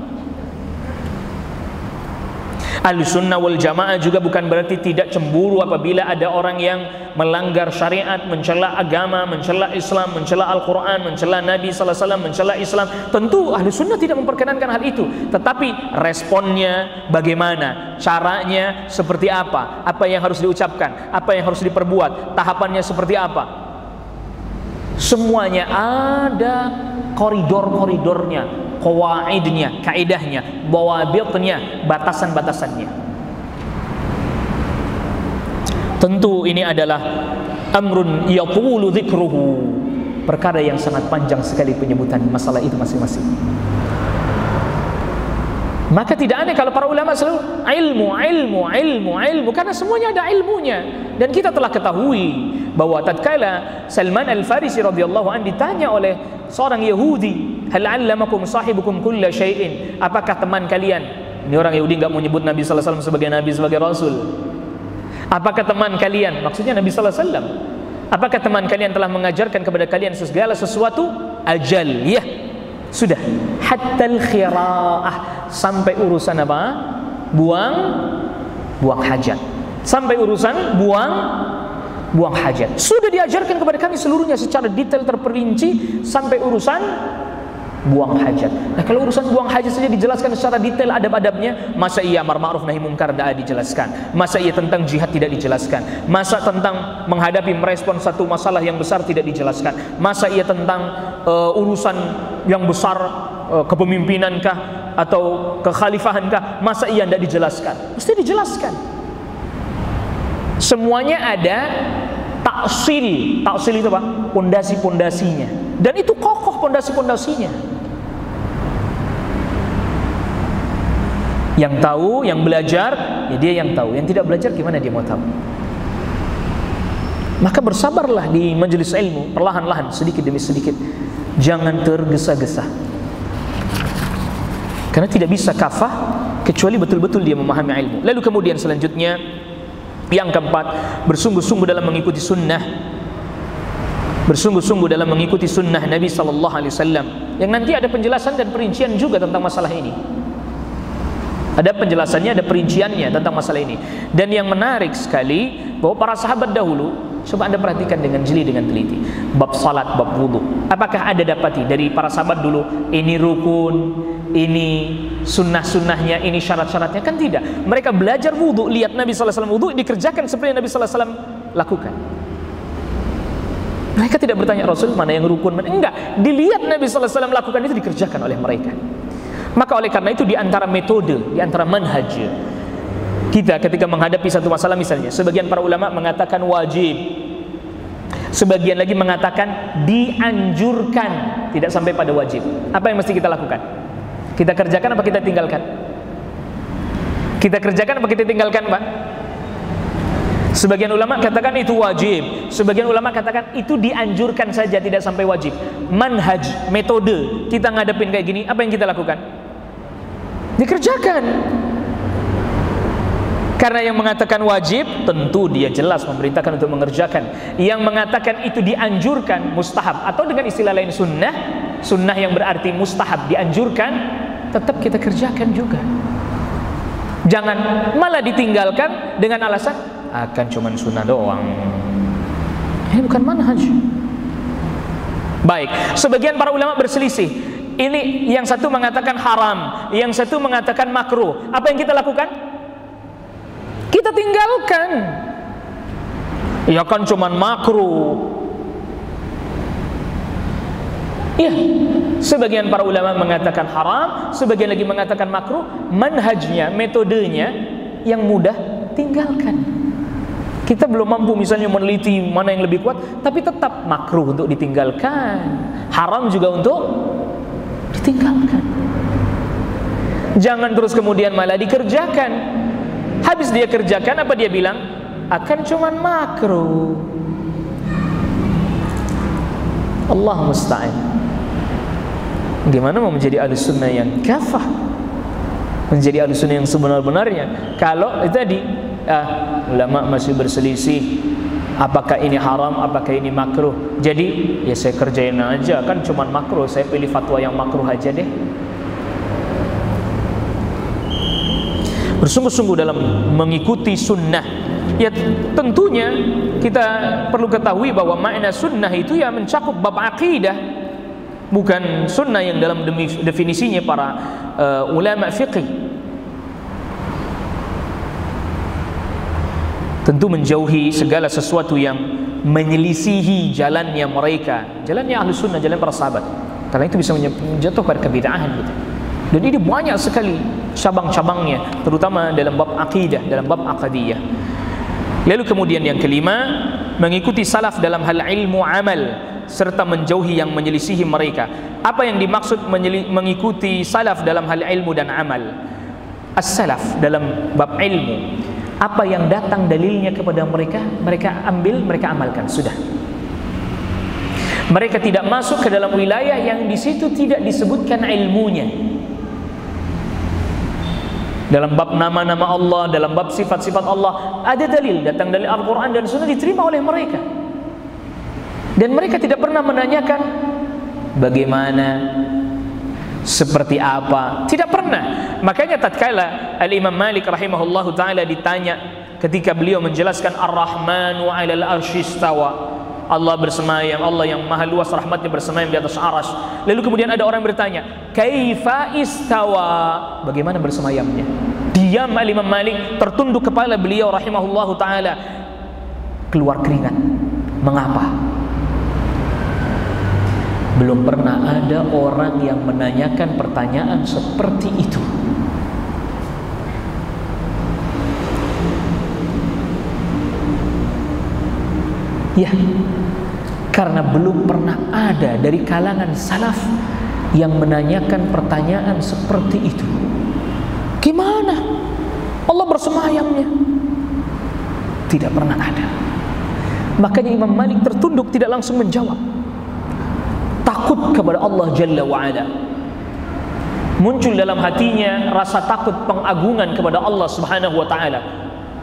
Ahlussunnah wal jamaah juga bukan berarti tidak cemburu apabila ada orang yang melanggar syariat, mencela agama, mencela Islam, mencela Al-Quran, mencela Nabi SAW, mencela Islam. Tentu Ahlussunnah tidak memperkenankan hal itu, tetapi responnya bagaimana, caranya seperti apa yang harus diucapkan, apa yang harus diperbuat, tahapannya seperti apa, semuanya ada koridor-koridornya, qawaidnya, kaidahnya, bawabitnya, batasan-batasannya. Tentu ini adalah amrun yatulu dzikruhu, perkara yang sangat panjang sekali penyebutan masalah itu masing-masing. Maka tidak aneh kalau para ulama selalu ilmu, karena semuanya ada ilmunya. Dan kita telah ketahui bahwa tatkala Salman Al-Farisi radhiyallahu anhu ditanya oleh seorang Yahudi, hal 'allamakum sahibukum kulla syai'in, apakah teman kalian, ini orang Yahudi enggak mau menyebut Nabi sallallahu alaihi wasallam sebagai nabi, sebagai rasul, Apakah teman kalian, maksudnya Nabi sallallahu alaihi wasallam, apakah teman kalian telah mengajarkan kepada kalian segala sesuatu? Ajal, ya. Sudah. Hattal khira'ah, sampai urusan apa? Buang hajat. Sampai urusan buang hajat. Sudah diajarkan kepada kami seluruhnya secara detail terperinci sampai urusan buang hajat. Nah, kalau urusan buang hajat saja dijelaskan secara detail adab-adabnya, masa iya amar ma'ruf nahi munkar tidak dijelaskan? Masa iya tentang jihad tidak dijelaskan? Masa tentang menghadapi merespon satu masalah yang besar tidak dijelaskan? Masa iya tentang urusan yang besar, kepemimpinankah atau kekhalifahankah? Masa iya tidak dijelaskan? Mesti dijelaskan. Semuanya ada taksil. Taksil itu apa? Pondasi-pondasinya. Dan itu kokoh pondasi-pondasinya. Yang tahu, yang belajar, ya dia yang tahu. Yang tidak belajar gimana dia mau tahu? Maka bersabarlah di majelis ilmu, perlahan-lahan, sedikit demi sedikit. Jangan tergesa-gesa. Karena tidak bisa kafah kecuali betul-betul dia memahami ilmu. Lalu kemudian selanjutnya, yang keempat, bersungguh-sungguh dalam mengikuti sunnah. Bersungguh-sungguh dalam mengikuti sunnah Nabi sallallahu alaihi wasallam. Yang nanti ada penjelasan dan perincian juga tentang masalah ini. Ada penjelasannya, ada perinciannya tentang masalah ini. Dan yang menarik sekali bahwa para sahabat dahulu, coba Anda perhatikan dengan jeli, dengan teliti. Bab salat, bab wudu. Apakah ada dapati dari para sahabat dulu ini rukun, ini sunnah-sunnahnya, ini syarat-syaratnya? Kan tidak. Mereka belajar wudu, lihat Nabi sallallahu alaihi wasallam wudu, dikerjakan seperti yang Nabi sallallahu alaihi wasallam lakukan. Mereka tidak bertanya Rasul mana yang rukun, mana enggak. Dilihat Nabi sallallahu alaihi wasallam lakukan, itu dikerjakan oleh mereka. Maka oleh karena itu di antara metode, di antara manhaj kita ketika menghadapi satu masalah, misalnya sebagian para ulama mengatakan wajib, sebagian lagi mengatakan dianjurkan, tidak sampai pada wajib. Apa yang mesti kita lakukan? Kita kerjakan apa kita tinggalkan? Kita kerjakan apa kita tinggalkan, Pak? Sebagian ulama katakan itu wajib, sebagian ulama katakan itu dianjurkan saja, tidak sampai wajib. Manhaj, metode kita ngadepin kayak gini, apa yang kita lakukan? Dikerjakan. Karena yang mengatakan wajib, tentu dia jelas memerintahkan untuk mengerjakan. Yang mengatakan itu dianjurkan, mustahab, atau dengan istilah lain sunnah, sunnah yang berarti mustahab, dianjurkan, tetap kita kerjakan juga. Jangan malah ditinggalkan dengan alasan akan cuman sunnah doang. Ini bukan manhaj. Baik, sebagian para ulama berselisih. Ini yang satu mengatakan haram, yang satu mengatakan makruh. Apa yang kita lakukan? Kita tinggalkan. Ya kan cuman makruh. Ya, sebagian para ulama mengatakan haram, sebagian lagi mengatakan makruh. Manhajnya, metodenya yang mudah, tinggalkan. Kita belum mampu misalnya meneliti mana yang lebih kuat, tapi tetap makruh untuk ditinggalkan, haram juga untuk ditinggalkan. Jangan terus kemudian malah dikerjakan. Habis dia kerjakan, apa dia bilang? Akan cuman makruh. Allah musta'an. Gimana mau menjadi ahli sunnah yang kafah, menjadi ahli sunnah yang sebenar-benarnya? Kalau itu tadi ulama masih berselisih, apakah ini haram, apakah ini makruh. Jadi ya saya kerjain aja, kan cuman makruh, saya pilih fatwa yang makruh aja deh. Bersungguh-sungguh dalam mengikuti sunnah. Ya tentunya kita perlu ketahui bahwa makna sunnah itu ya mencakup bab akidah, bukan sunnah yang dalam definisinya para ulama fiqih. Tentu menjauhi segala sesuatu yang menyelisihi jalannya mereka, jalannya ahli sunnah, jalan para sahabat. Karena itu bisa menjatuhkan kebid'ahan gitu. Dan ini banyak sekali cabang-cabangnya, terutama dalam bab akidah, dalam bab aqidiyah. Lalu kemudian yang kelima, mengikuti salaf dalam hal ilmu amal, serta menjauhi yang menyelisihi mereka. Apa yang dimaksud mengikuti salaf dalam hal ilmu dan amal? As-salaf dalam bab ilmu, apa yang datang dalilnya kepada mereka, mereka ambil, mereka amalkan, sudah. Mereka tidak masuk ke dalam wilayah yang di situ tidak disebutkan ilmunya. dalam bab nama-nama Allah, dalam bab sifat-sifat Allah, ada dalil datang dari Al-Quran dan Sunnah, diterima oleh mereka. Dan mereka tidak pernah menanyakan bagaimana, seperti apa, tidak pernah. Makanya tatkala Al-Imam Malik rahimahullahu ta'ala ditanya ketika beliau menjelaskan Ar-Rahmanu 'alal arsy istawa, Allah bersemayam, Allah yang maha luas rahmatnya bersemayam di atas arsy. Lalu kemudian ada orang bertanya, kaifa istawa, bagaimana bersemayamnya? Diam Al-Imam Malik, tertunduk kepala beliau rahimahullahu ta'ala, keluar keringat. Mengapa? Belum pernah ada orang yang menanyakan pertanyaan seperti itu. Ya, karena belum pernah ada dari kalangan salaf yang menanyakan pertanyaan seperti itu. Gimana Allah bersemayamnya? Tidak pernah ada. Makanya Imam Malik tertunduk, tidak langsung menjawab. Takut kepada Allah Jalla wa'ala. Muncul dalam hatinya rasa takut pengagungan kepada Allah Subhanahu wa ta'ala,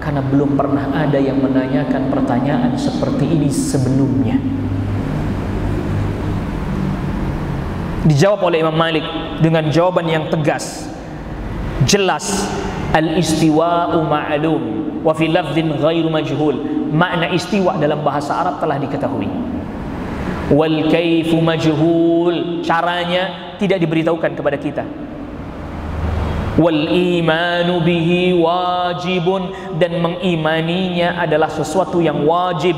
karena belum pernah ada yang menanyakan pertanyaan seperti ini sebelumnya. Dijawab oleh Imam Malik dengan jawaban yang tegas, jelas. Al-istiwa'u ma'lum wa fi lafdhin ghairu majhul. Makna istiwa dalam bahasa Arab telah diketahui. Wal kaifu majhul, caranya tidak diberitahukan kepada kita. Wal imanu bihi wajibun, dan mengimaninya adalah sesuatu yang wajib.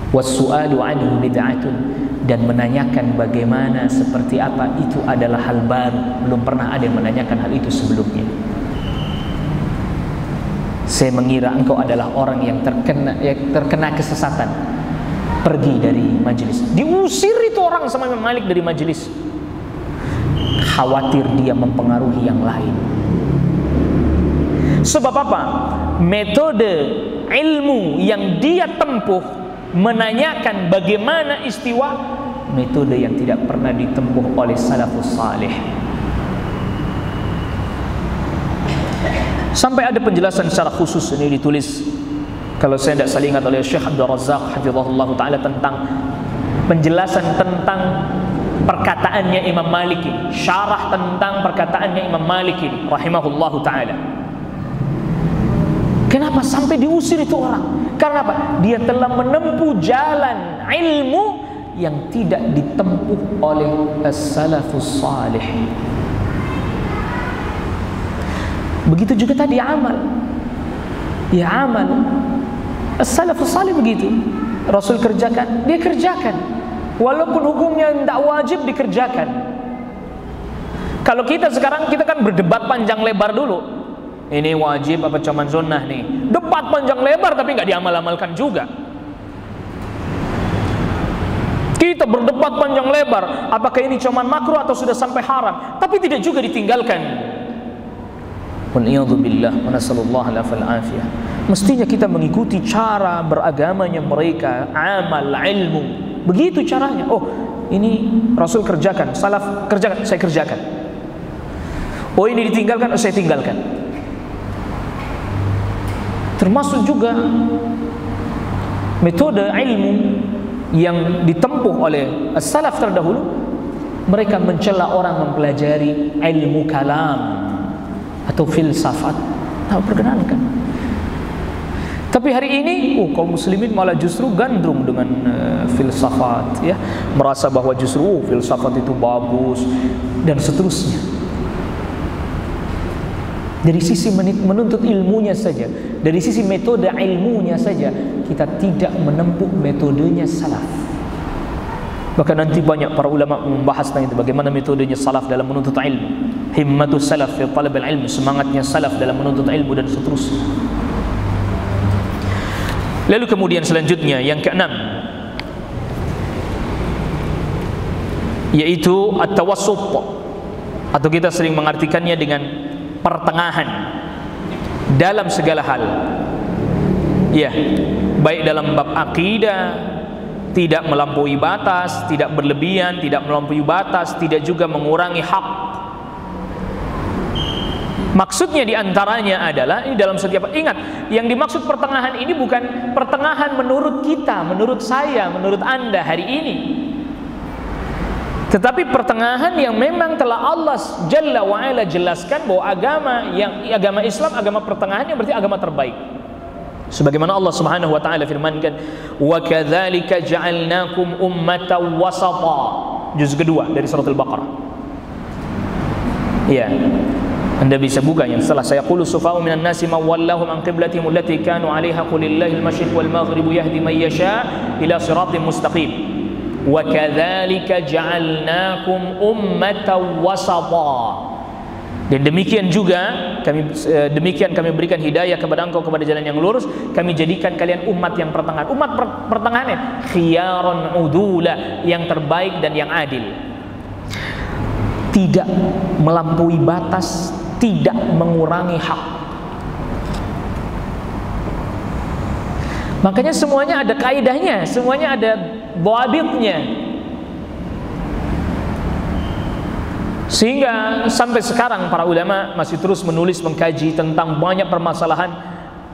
Was-su'alu anhu bid'atun, dan menanyakan bagaimana seperti apa itu adalah hal baru. Belum pernah ada yang menanyakan hal itu sebelumnya. Saya mengira engkau adalah orang yang terkena kesesatan. Pergi dari majelis. Diusir itu orang sama Imam Malik dari majelis. Khawatir dia mempengaruhi yang lain. Sebab apa? Metode ilmu yang dia tempuh menanyakan bagaimana istiwa, metode yang tidak pernah ditempuh oleh salafus salih. Sampai ada penjelasan secara khusus ini ditulis, kalau saya tidak salah ingat, oleh Syekh Abdul Razak hafizahullah ta'ala, tentang penjelasan tentang perkataannya Imam Malik ini, syarah tentang perkataannya Imam Malik ini rahimahullahu ta'ala. Kenapa sampai diusir itu orang? Karena apa? Dia telah menempuh jalan ilmu yang tidak ditempuh oleh as-salafus salih. Begitu juga tadi amal. Ya, amal as-salafus salih begitu. Rasul kerjakan, dia kerjakan. Walaupun hukumnya tidak wajib, dikerjakan. Kalau kita sekarang, kita kan berdebat panjang lebar dulu. Ini wajib apa cuman sunnah nih? Debat panjang lebar tapi nggak diamal-amalkan juga. Kita berdebat panjang lebar, apakah ini cuman makruh atau sudah sampai haram? Tapi tidak juga ditinggalkan. Waliyadzubillah wa nasallallahu al-afiyah. Mestinya kita mengikuti cara beragamanya mereka, amal, ilmu. Begitu caranya. Oh, ini Rasul kerjakan, salaf kerjakan, saya kerjakan. Oh, ini ditinggalkan, oh, saya tinggalkan. Termasuk juga metode ilmu yang ditempuh oleh as-salaf terdahulu. Mereka mencela orang mempelajari ilmu kalam atau filsafat. Tak perkenankan. Tapi hari ini kaum muslimin malah justru gandrung dengan filsafat, ya, merasa bahwa justru filsafat itu bagus dan seterusnya. Dari sisi menuntut ilmunya saja, dari sisi metode ilmunya saja, kita tidak menempuh metodenya salaf. Bahkan nanti banyak para ulama membahas tentang itu, bagaimana metodenya salaf dalam menuntut ilmu. Himmatus salaf fi talab al-ilm, semangatnya salaf dalam menuntut ilmu dan seterusnya. Lalu kemudian selanjutnya yang keenam, yaitu at-tawassut, atau kita sering mengartikannya dengan pertengahan dalam segala hal. Ya, baik dalam bab akidah, tidak melampaui batas, tidak berlebihan, tidak melampaui batas, tidak juga mengurangi hak. Maksudnya diantaranya adalah, ini dalam setiap, ingat, yang dimaksud pertengahan ini bukan pertengahan menurut kita, menurut saya, menurut Anda hari ini, tetapi pertengahan yang memang telah Allah Jalla wa'ala jelaskan bahwa agama Islam, agama pertengahan yang berarti agama terbaik. Sebagaimana Allah Subhanahu wa taala firmankan, "Wa kadzalika ja'alnakum ummatan wasata." Juz kedua dari surat Al-Baqarah. Iya. Anda bisa buka yang setelah saya qulu sufa'u minan nasi ma wallahum an qiblatihim allati kanu 'alaiha qulillahil masyriq wal maghribu yahdi man yasha ila siratin mustaqim. Wa kadzalika ja'alnakum ummatan wasata. Dan demikian juga kami berikan hidayah kepada engkau kepada jalan yang lurus, kami jadikan kalian umat yang pertengahan. Umat pertengahan, khiyaron udula, yang terbaik dan yang adil. Tidak melampaui batas, tidak mengurangi hak. Makanya semuanya ada kaidahnya, semuanya ada dhabitnya. Sehingga sampai sekarang para ulama masih terus menulis, mengkaji tentang banyak permasalahan.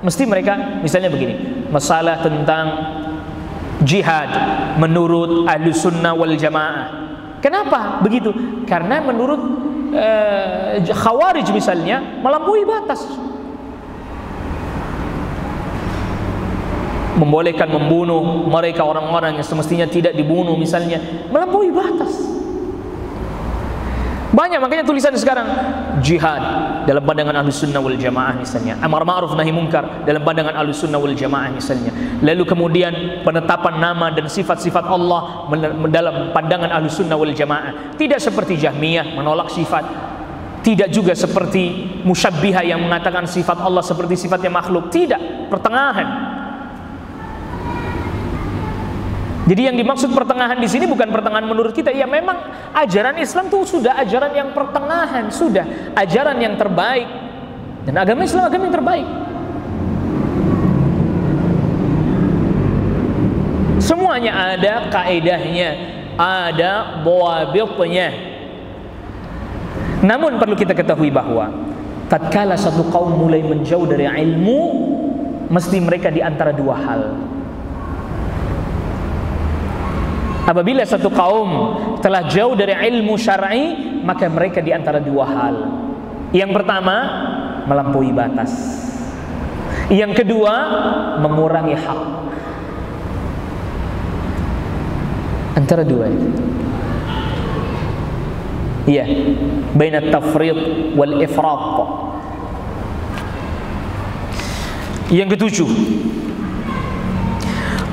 Mesti mereka, misalnya begini, masalah tentang jihad menurut Ahlus Sunnah wal Jamaah. Kenapa begitu? Karena menurut Khawarij misalnya melampaui batas, membolehkan membunuh mereka orang-orang yang semestinya tidak dibunuh misalnya, melampaui batas. Banyak, makanya tulisan sekarang jihad dalam pandangan Ahlus Sunnah wal Jamaah misalnya, amar ma'ruf nahi munkar dalam pandangan Ahlus Sunnah wal Jamaah misalnya. Lalu kemudian penetapan nama dan sifat-sifat Allah dalam pandangan Ahlus Sunnah wal Jamaah. Tidak seperti Jahmiyah menolak sifat, tidak juga seperti Musyabbihah yang mengatakan sifat Allah seperti sifatnya makhluk. Tidak, pertengahan. Jadi yang dimaksud pertengahan di sini bukan pertengahan menurut kita. Ya memang ajaran Islam itu sudah ajaran yang pertengahan, sudah ajaran yang terbaik. Dan agama Islam agama yang terbaik. Semuanya ada kaidahnya, ada dhawabitnya. Namun perlu kita ketahui bahwa tatkala satu kaum mulai menjauh dari ilmu, mesti mereka di antara dua hal. Apabila satu kaum telah jauh dari ilmu syar'i, maka mereka di antara dua hal. Yang pertama, melampaui batas. Yang kedua, mengurangi hak. Antara dua itu. Iya, baina tafrid wal ifrat. Yang ketujuh,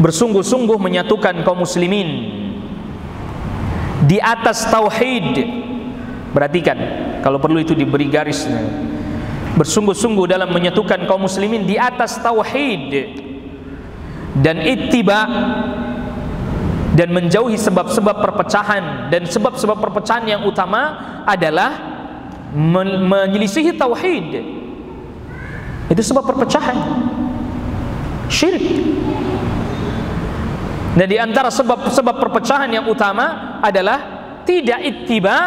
bersungguh-sungguh menyatukan kaum muslimin di atas tauhid. Perhatikan, kalau perlu itu diberi garis. Bersungguh-sungguh dalam menyatukan kaum muslimin di atas tauhid dan ittiba, dan menjauhi sebab-sebab perpecahan. Dan sebab-sebab perpecahan yang utama adalah menyelisihi tauhid. Itu sebab perpecahan, syirik. Dan di antara sebab-sebab perpecahan yang utama adalah tidak ittiba,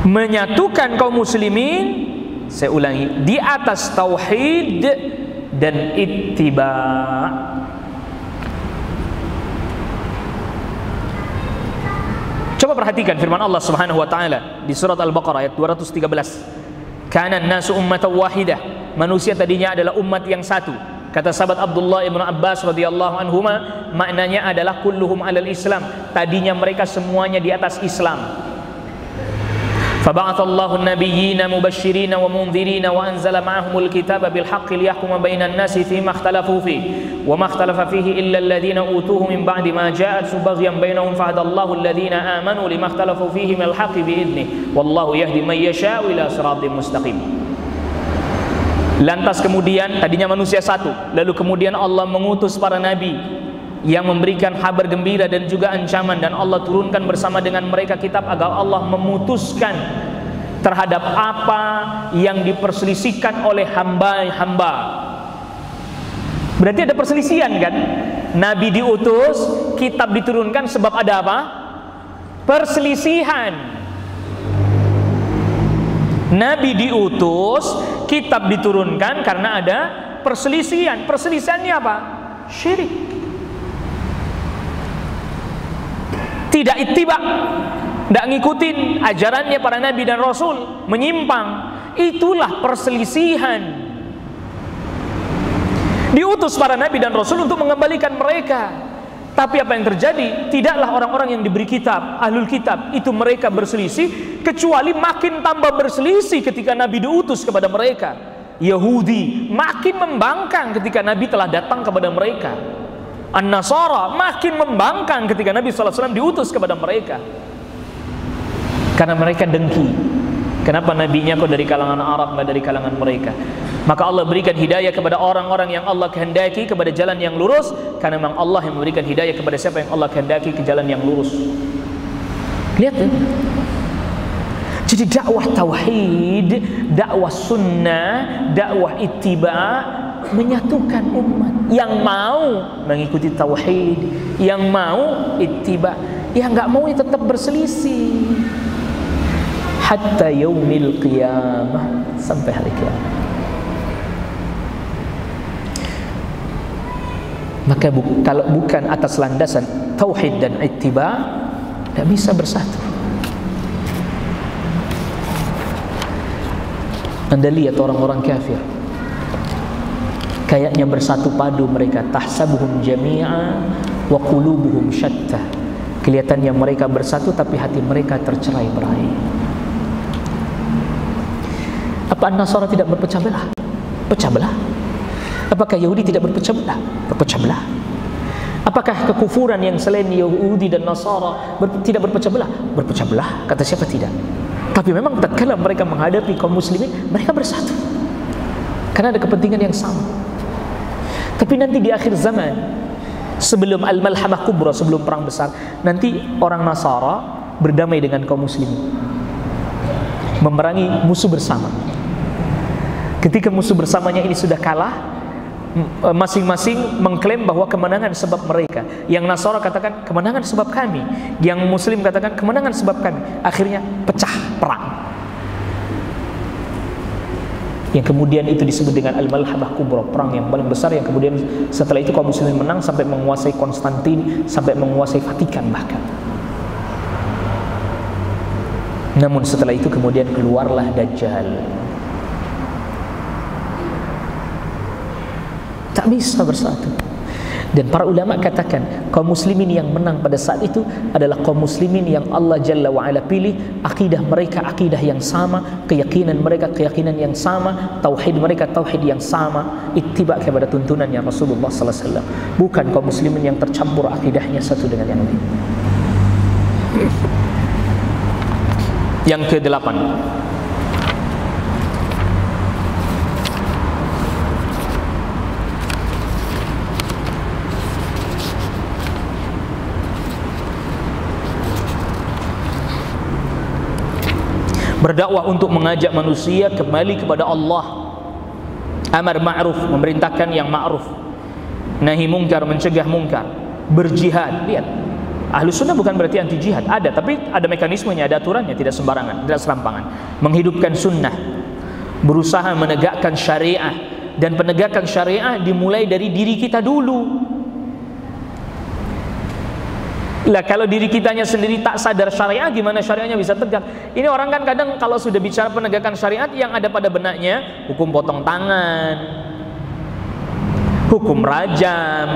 menyatukan kaum muslimin, saya ulangi, di atas tauhid dan ittiba. Coba perhatikan firman Allah Subhanahu wa taala di surat Al-Baqarah ayat 213. Kana an-nasu ummatan wahidah. Manusia tadinya adalah umat yang satu. Kata sahabat Abdullah ibn Abbas radhiyallahu anhuma, maknanya adalah kulluhum alal Islam. Tadinya mereka semuanya di atas Islam. Faba'athallahu an-nabiyyina mubashshirina wa mundzirina wa anzala ma'ahumul kitaba bil haqqi liyahkuma bainan nasi fima ikhtalafu fihi wa ma ikhtalafa fihi illa alladhina utuhu min ba'di ma ja'atuhum baghyan bainahum fahadallahu alladhina amanu lima ikhtalafu fihi minal haqqi bi idnihi wallahu yahdi man yasha'u ila siratin mustaqim. Lantas kemudian tadinya manusia satu, lalu kemudian Allah mengutus para nabi yang memberikan kabar gembira dan juga ancaman, dan Allah turunkan bersama dengan mereka kitab agar Allah memutuskan terhadap apa yang diperselisihkan oleh hamba-hamba. Berarti ada perselisihan kan? Nabi diutus, kitab diturunkan sebab ada apa? Perselisihan. Nabi diutus, kitab diturunkan karena ada perselisihan. Perselisihannya apa? Syirik. Tidak ittiba, tidak ngikutin ajarannya para nabi dan rasul, menyimpang. Itulah perselisihan. Diutus para nabi dan rasul untuk mengembalikan mereka. Tapi apa yang terjadi? Tidaklah orang-orang yang diberi kitab, ahlul kitab, itu mereka berselisih, kecuali makin tambah berselisih ketika Nabi diutus kepada mereka. Yahudi makin membangkang ketika Nabi telah datang kepada mereka. An-Nasara makin membangkang ketika Nabi SAW diutus kepada mereka. Karena mereka dengki. Kenapa nabinya kok dari kalangan Arab, nggak dari kalangan mereka? Maka Allah berikan hidayah kepada orang-orang yang Allah kehendaki kepada jalan yang lurus, karena memang Allah yang memberikan hidayah kepada siapa yang Allah kehendaki ke jalan yang lurus. Lihat ya. Jadi dakwah tauhid, dakwah sunnah, dakwah ittiba menyatukan umat yang mau mengikuti tauhid, yang mau ittiba, yang nggak mau tetap berselisih hatta yaumil qiyamah, sampai hari kiamat. Maka kalau bukan atas landasan tauhid dan ittiba, tidak bisa bersatu. Anda lihat orang-orang kafir, kayaknya bersatu padu mereka, tahsabuhum jami'a wa qulubuhum syatta. Kelihatannya mereka bersatu tapi hati mereka tercerai-berai. Apa An-Nasara tidak berpecah belah? Pecah belah. Apakah Yahudi tidak berpecah belah? Berpecah belah. Apakah kekufuran yang selain Yahudi dan Nasara tidak berpecah belah? Berpecah belah. Kata siapa tidak? Tapi memang tatkala mereka menghadapi kaum muslimin, mereka bersatu karena ada kepentingan yang sama. Tapi nanti di akhir zaman, sebelum Al-Malhamah Kubra, sebelum perang besar, nanti orang Nasara berdamai dengan kaum muslimin, memerangi musuh bersama. Ketika musuh bersamanya ini sudah kalah, masing-masing mengklaim bahwa kemenangan sebab mereka. Yang Nasara katakan kemenangan sebab kami, yang Muslim katakan kemenangan sebab kami. Akhirnya pecah perang, yang kemudian itu disebut dengan Al-Malhamah Kubra, perang yang paling besar, yang kemudian setelah itu kaum muslimin menang sampai menguasai Konstantin, sampai menguasai Vatikan bahkan. Namun setelah itu kemudian keluarlah Dajjal. Tak bisa bersatu. Dan para ulama katakan kaum muslimin yang menang pada saat itu adalah kaum muslimin yang Allah Jalla wa'ala pilih, akidah mereka akidah yang sama, keyakinan mereka keyakinan yang sama, tauhid mereka tauhid yang sama, ittiba kepada tuntunannya Rasulullah sallallahu alaihi wasallam. Bukan kaum muslimin yang tercampur akidahnya satu dengan yang lain. Yang ke-8, berdakwah untuk mengajak manusia kembali kepada Allah. Amar ma'ruf, memerintahkan yang ma'ruf, nahi mungkar, mencegah mungkar, berjihad. Lihat, ahlu sunnah bukan berarti anti jihad, ada, tapi ada mekanismenya, ada aturannya, tidak sembarangan, tidak serampangan. Menghidupkan sunnah, berusaha menegakkan syariah, dan penegakan syariah dimulai dari diri kita dulu. Lah kalau diri kitanya sendiri tak sadar syariah, gimana syariahnya bisa tegak? Ini orang kan kadang kalau sudah bicara penegakan syariat, yang ada pada benaknya hukum potong tangan, hukum rajam,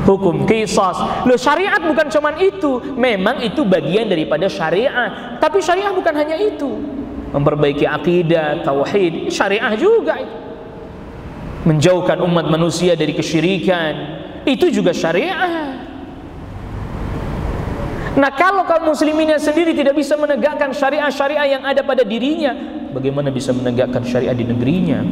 hukum qisas. Loh, syariat bukan cuman itu. Memang itu bagian daripada syariah, tapi syariah bukan hanya itu. Memperbaiki akidah, tauhid, syariah juga itu. Menjauhkan umat manusia dari kesyirikan, itu juga syariah. Nah, kalau kaum musliminnya sendiri tidak bisa menegakkan syariah-syariah yang ada pada dirinya, bagaimana bisa menegakkan syariah di negerinya?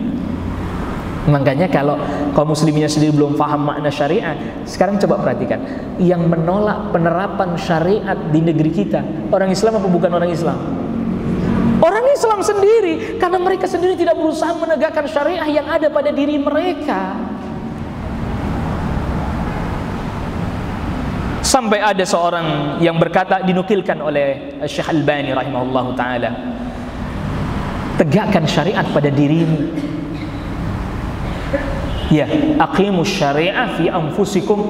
Makanya kalau kaum musliminnya sendiri belum paham makna syariah, sekarang coba perhatikan, yang menolak penerapan syariat di negeri kita, orang Islam apa bukan orang Islam? Orang Islam sendiri, karena mereka sendiri tidak berusaha menegakkan syariah yang ada pada diri mereka. Sampai ada seorang yang berkata, dinukilkan oleh Syekh Albani rahimahullahu ta'ala, Tegakkan syariat pada dirimu. Ya, aqimus syari'ah fi anfusikum.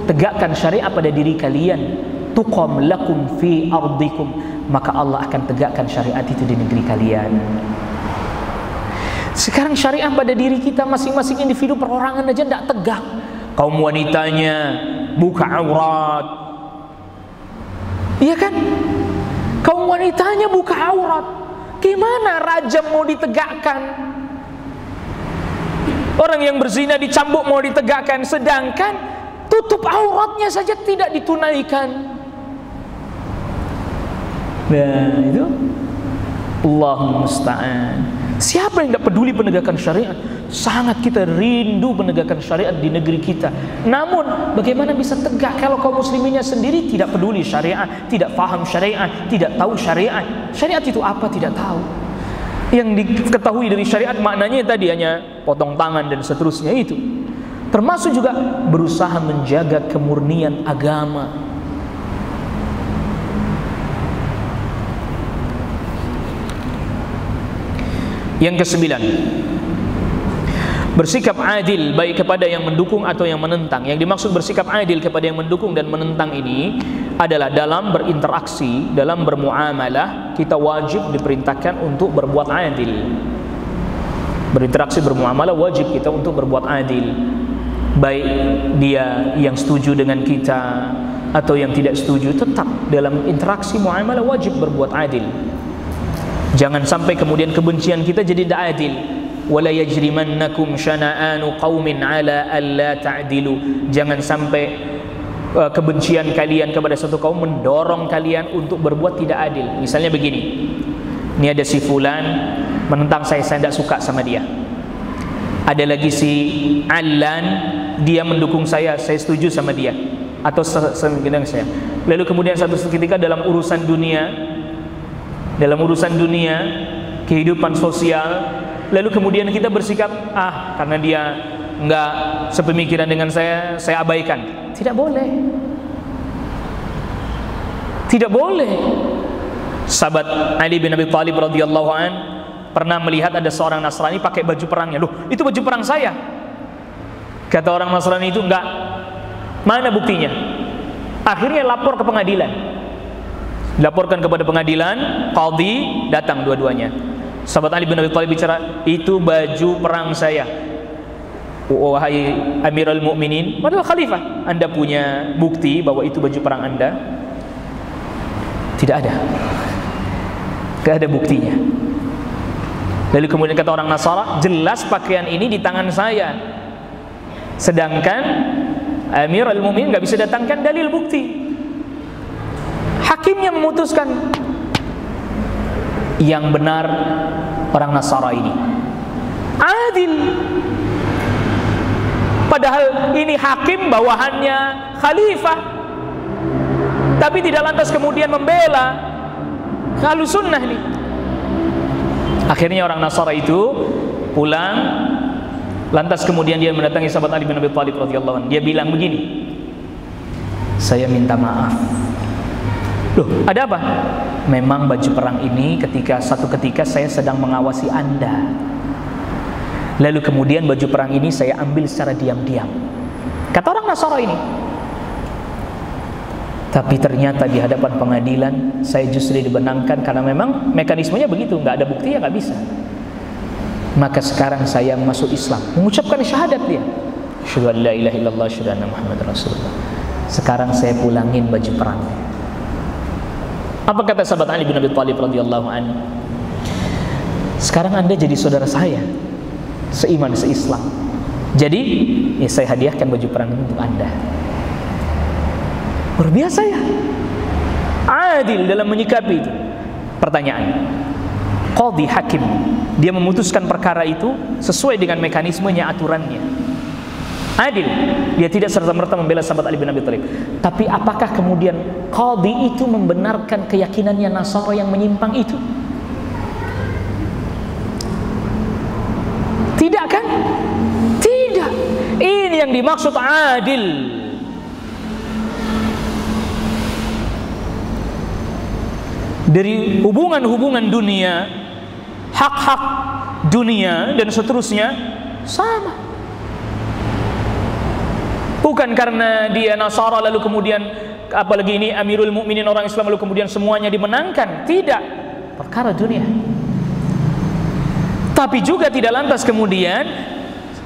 Tegakkan syariat pada diri kalian. Tuqam lakum fi ardikum. Maka Allah akan tegakkan syariat itu di negeri kalian. Sekarang syariat pada diri kita masing-masing individu perorangan aja tidak tegak. Kaum wanitanya buka aurat, iya kan? Kaum wanitanya buka aurat. Gimana rajam mau ditegakkan? Orang yang berzina dicambuk mau ditegakkan, sedangkan tutup auratnya saja tidak ditunaikan. Nah itu Allahumma musta'an. Siapa yang tidak peduli penegakan syariat? Sangat kita rindu penegakan syariat di negeri kita. Namun bagaimana bisa tegak kalau kaum musliminnya sendiri tidak peduli syariat, tidak faham syariat, tidak tahu syariat. Syariat itu apa? Tidak tahu. Yang diketahui dari syariat maknanya tadi hanya potong tangan dan seterusnya itu. Termasuk juga berusaha menjaga kemurnian agama. Yang kesembilan, bersikap adil baik kepada yang mendukung atau yang menentang. Yang dimaksud bersikap adil kepada yang mendukung dan menentang ini adalah dalam berinteraksi, dalam bermuamalah, kita wajib diperintahkan untuk berbuat adil. Berinteraksi, bermuamalah, wajib kita untuk berbuat adil. Baik dia yang setuju dengan kita atau yang tidak setuju, tetap dalam interaksi muamalah wajib berbuat adil. Jangan sampai kemudian kebencian kita jadi tidak adil. Wala yajrimannakum syana'anu qaumin ala alla ta'dilu. Jangan sampai kebencian kalian kepada satu kaum mendorong kalian untuk berbuat tidak adil. Misalnya begini, ini ada si fulan menentang saya tidak suka sama dia. Ada lagi si Alan, dia mendukung saya setuju sama dia. Atau semacam saya. Lalu kemudian satu ketika dalam urusan dunia, kehidupan sosial, lalu kemudian kita bersikap, karena dia enggak sepemikiran dengan saya abaikan. Tidak boleh. Tidak boleh. Sahabat Ali bin Abi Thalib radhiyallahu an pernah melihat ada seorang Nasrani pakai baju perangnya. Loh, itu baju perang saya. Kata orang Nasrani itu, enggak. Mana buktinya? Akhirnya lapor ke pengadilan. Dilaporkan kepada pengadilan, qadhi datang dua-duanya. Sahabat Ali bin Abi Thalib bicara, itu baju perang saya. Wahai Amirul Mukminin, padahal khalifah, Anda punya bukti bahwa itu baju perang Anda? Tidak ada. Tidak ada buktinya. Lalu kemudian kata orang Nasara, jelas pakaian ini di tangan saya. Sedangkan Amirul Mukminin nggak bisa datangkan dalil bukti. Hakimnya memutuskan yang benar orang Nasara ini adil. Padahal ini hakim bawahannya khalifah, tapi tidak lantas kemudian membela Ahlus Sunnah ini. Akhirnya orang Nasara itu pulang, lantas kemudian dia mendatangi sahabat Ali bin Abi Thalib radhiyallahu anhu. Dia bilang begini, saya minta maaf. Loh, ada apa? Memang baju perang ini satu ketika saya sedang mengawasi Anda. Lalu kemudian baju perang ini saya ambil secara diam-diam. Kata orang Nasara ini. Tapi ternyata di hadapan pengadilan saya justru dibenangkan karena memang mekanismenya begitu, nggak ada bukti ya nggak bisa. Maka sekarang saya masuk Islam, mengucapkan syahadat dia. Asyhadu an la ilaha illallah, asyhadu anna Muhammadar Rasulullah. Sekarang saya pulangin baju perangnya. Apa kata sahabat Ali bin Abi Thalib radhiyallahu anhu? Sekarang Anda jadi saudara saya, seiman, seislam. Jadi, ya saya hadiahkan baju perang untuk Anda. Luar biasa ya. Adil dalam menyikapi itu. Pertanyaan. Qadhi hakim, dia memutuskan perkara itu sesuai dengan mekanismenya, aturannya. Adil, dia tidak serta-merta membela sahabat Ali bin Abi Thalib. Tapi apakah kemudian qadhi itu membenarkan keyakinannya Nasara yang menyimpang itu? Tidak kan? Tidak. Ini yang dimaksud adil. Dari hubungan-hubungan dunia, hak-hak dunia dan seterusnya sama. Bukan karena dia Nasara lalu kemudian, apalagi ini Amirul Mukminin orang Islam, lalu kemudian semuanya dimenangkan. Tidak, perkara dunia. Tapi juga tidak lantas kemudian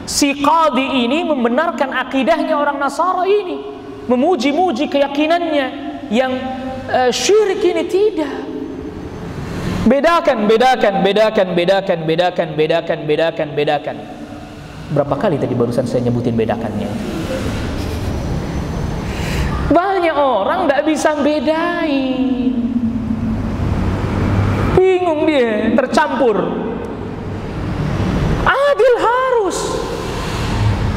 si qadhi ini membenarkan akidahnya orang Nasara ini, memuji-muji keyakinannya yang syirik ini. Tidak. Bedakan. Berapa kali tadi barusan saya nyebutin bedakannya? Banyak orang tidak bisa bedain, bingung dia, tercampur. Adil harus.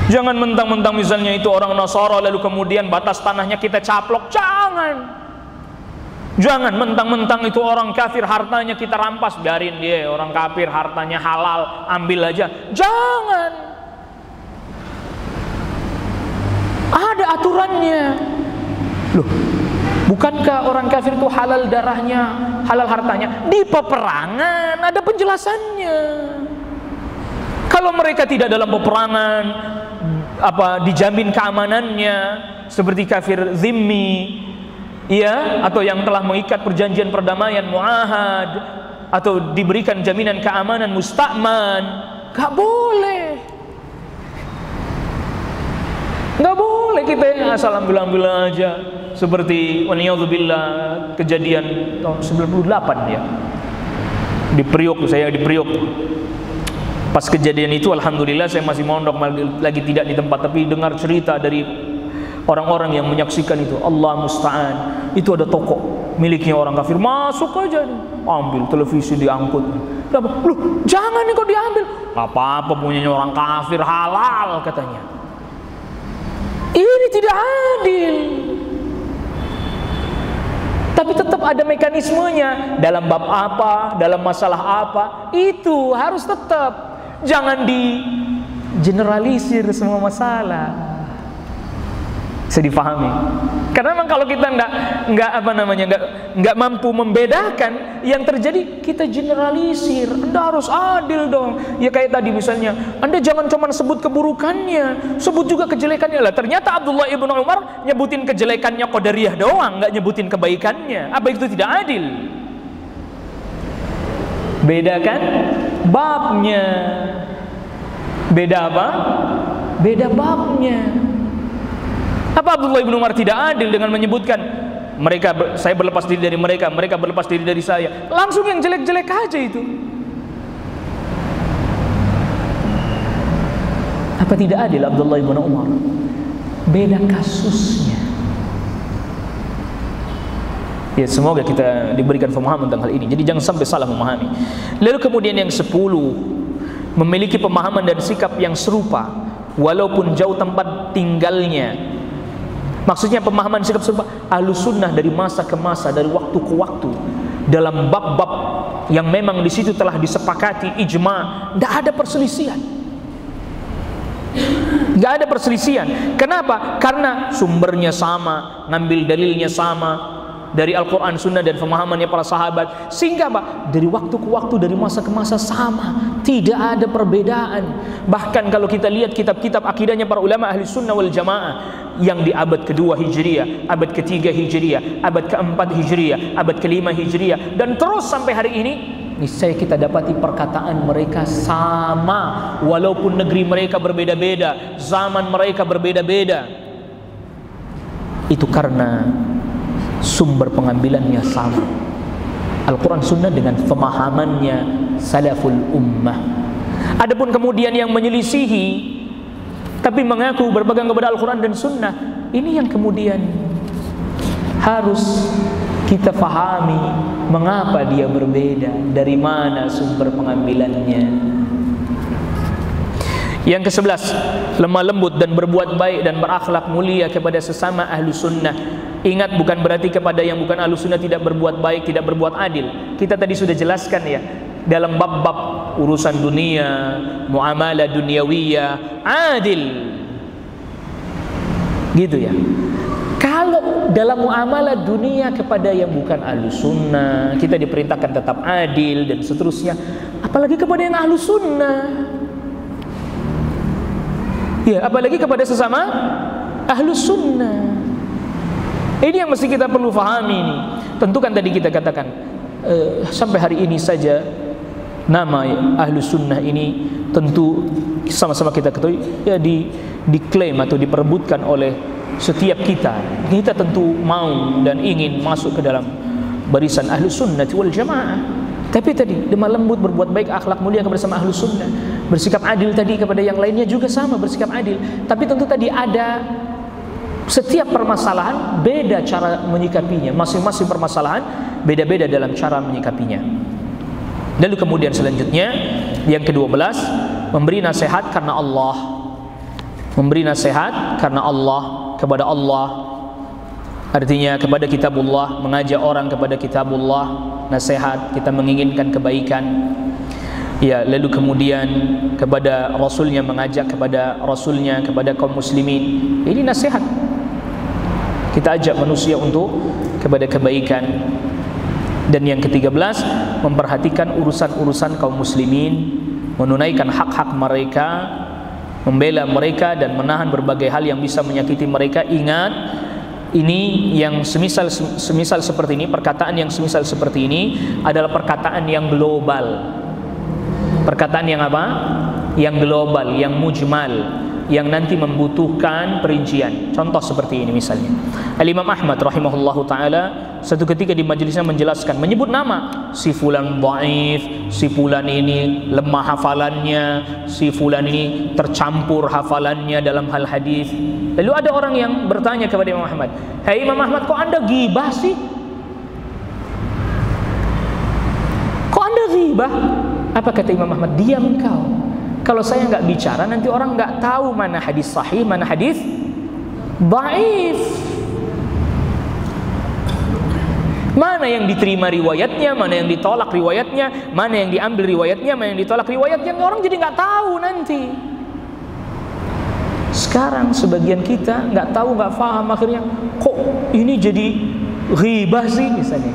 Jangan mentang-mentang misalnya itu orang Nasara lalu kemudian batas tanahnya kita caplok. Jangan mentang-mentang itu orang kafir hartanya kita rampas, biarin dia orang kafir hartanya halal, ambil aja. Jangan. Ada aturannya. Loh, bukankah orang kafir itu halal darahnya, halal hartanya? Di peperangan ada penjelasannya. Kalau mereka tidak dalam peperangan, dijamin keamanannya seperti kafir zimmi, ya, atau yang telah mengikat perjanjian perdamaian muahad, atau diberikan jaminan keamanan musta'man, gak boleh. Gak boleh kita asal ambil aja. Seperti waliyadzubillah kejadian tahun 98 ya. Di Priok, saya di Priok. Pas kejadian itu alhamdulillah saya masih mondok, lagi tidak di tempat, tapi dengar cerita dari orang-orang yang menyaksikan itu. Allah musta'an. Itu ada toko miliknya orang kafir, masuk aja nih, ambil televisi diangkut. Kenapa? Loh, jangan nih kok diambil. Gak apa-apa, punyanya orang kafir, halal katanya. Ini tidak adil. Tapi tetap ada mekanismenya. Dalam bab apa, dalam masalah apa, itu harus tetap. Jangan di generalisir semua masalah. Bisa difahami. Karena memang kalau kita nggak mampu membedakan, yang terjadi kita generalisir. Anda harus adil dong. Ya kayak tadi misalnya, Anda jangan cuma sebut keburukannya, sebut juga kejelekannya. Lah ternyata Abdullah ibn Umar nyebutin kejelekannya Qadariyah doang, nggak nyebutin kebaikannya. Apa itu tidak adil? Bedakan babnya. Beda apa? Beda babnya. Apa Abdullah ibn Umar tidak adil dengan menyebutkan saya berlepas diri dari mereka, mereka berlepas diri dari saya? Langsung yang jelek-jelek aja itu. Apa tidak adil Abdullah ibn Umar? Beda kasusnya. Ya, semoga kita diberikan pemahaman tentang hal ini. Jadi jangan sampai salah memahami. Lalu kemudian yang 10, memiliki pemahaman dan sikap yang serupa walaupun jauh tempat tinggalnya. Maksudnya pemahaman sikap serupa Ahlus Sunnah dari masa ke masa, dari waktu ke waktu, dalam bab-bab yang memang di situ telah disepakati ijma, tidak ada perselisihan. Tidak ada perselisihan. Kenapa? Karena sumbernya sama, ngambil dalilnya sama dari Al-Quran, Sunnah dan pemahamannya para sahabat. Sehingga dari waktu ke waktu, dari masa ke masa sama, tidak ada perbedaan. Bahkan kalau kita lihat kitab-kitab akidahnya para ulama ahli sunnah wal jamaah yang di abad kedua Hijriyah, abad ketiga Hijriyah, abad keempat Hijriyah, abad kelima Hijriyah, dan terus sampai hari ini, niscaya kita dapati perkataan mereka sama. Walaupun negeri mereka berbeda-beda, zaman mereka berbeda-beda, itu karena sumber pengambilannya sama, Al-Quran Sunnah dengan pemahamannya salaful ummah. Adapun kemudian yang menyelisihi tapi mengaku berpegang kepada Al-Quran dan Sunnah, ini yang kemudian harus kita fahami mengapa dia berbeda, dari mana sumber pengambilannya. Yang ke-11, lemah lembut dan berbuat baik dan berakhlak mulia kepada sesama ahlu sunnah. Ingat, bukan berarti kepada yang bukan ahlu sunnah tidak berbuat baik, tidak berbuat adil. Kita tadi sudah jelaskan ya, dalam bab-bab urusan dunia, muamalah duniawiyah, adil gitu ya. Kalau dalam muamalah dunia kepada yang bukan ahlus sunnah, kita diperintahkan tetap adil dan seterusnya. Apalagi kepada yang ahlus sunnah. Ya, apalagi kepada sesama ahlus sunnah. Ini yang mesti kita perlu fahami ini. Tentu kan tadi kita katakan sampai hari ini saja nama ahlus sunnah ini tentu sama-sama kita ketahui ya diklaim atau diperebutkan oleh setiap kita. Kita tentu mau dan ingin masuk ke dalam barisan ahlus sunnah wal jamaah. Tapi tadi lemah lembut, berbuat baik, akhlak mulia kepada sama ahlus sunnah, bersikap adil tadi kepada yang lainnya juga sama bersikap adil. Tapi tentu tadi ada setiap permasalahan beda cara menyikapinya. Masing-masing permasalahan beda-beda dalam cara menyikapinya. Lalu kemudian selanjutnya yang ke-12, memberi nasihat karena Allah. Memberi nasihat karena Allah, kepada Allah, artinya kepada kitabullah, mengajak orang kepada kitabullah, nasihat, kita menginginkan kebaikan. Ya, lalu kemudian kepada Rasulnya, mengajak kepada Rasulnya, kepada kaum muslimin. Ini nasihat. Kita ajak manusia untuk kepada kebaikan. Dan yang ke-13, memperhatikan urusan-urusan kaum muslimin, menunaikan hak-hak mereka, membela mereka dan menahan berbagai hal yang bisa menyakiti mereka. Ingat, ini yang semisal seperti ini, perkataan yang semisal seperti ini adalah perkataan yang global. Perkataan yang apa? Yang global, yang mujmal, yang nanti membutuhkan perincian. Contoh seperti ini misalnya, Al-Imam Ahmad rahimahullahu ta'ala satu ketika di majelisnya menjelaskan, menyebut nama si fulan dhaif, si fulan ini lemah hafalannya, si fulan ini tercampur hafalannya dalam hal hadis. Lalu ada orang yang bertanya kepada Imam Ahmad, "Hai Imam Ahmad, kok Anda ghibah sih? Kok Anda ghibah?" Apa kata Imam Ahmad? "Diam kau. Kalau saya nggak bicara, nanti orang nggak tahu mana hadis sahih, mana hadis dhaif. Mana yang diterima riwayatnya, mana yang ditolak riwayatnya, mana yang diambil riwayatnya, mana yang ditolak riwayatnya. Orang jadi nggak tahu nanti." Sekarang sebagian kita nggak tahu, nggak paham, akhirnya kok ini jadi ghibah sih misalnya.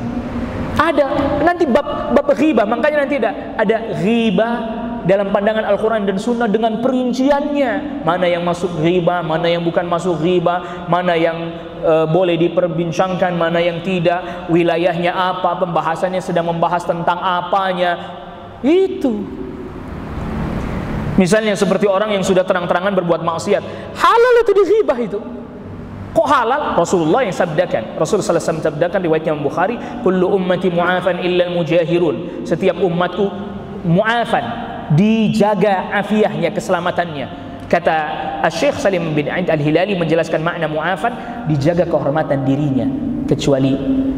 Ada nanti bab ghibah, makanya nanti ada ghibah dalam pandangan Al-Quran dan Sunnah dengan perinciannya. Mana yang masuk ghibah, mana yang bukan masuk ghibah, mana yang boleh diperbincangkan, mana yang tidak, wilayahnya apa, pembahasannya sedang membahas tentang apanya. Itu misalnya seperti orang yang sudah terang-terangan berbuat maksiat, halal itu dighibah itu. Kok halal? Rasulullah yang sabdakan. Rasulullah SAW sabdakan, riwayatnya Imam Bukhari, kullu ummati mu'afan illa al-mujahirun. Setiap umatku mu'afan, dijaga afiahnya, keselamatannya. Kata Syekh Salim bin Aid Al-Hilali menjelaskan makna mu'afan, dijaga kehormatan dirinya, kecuali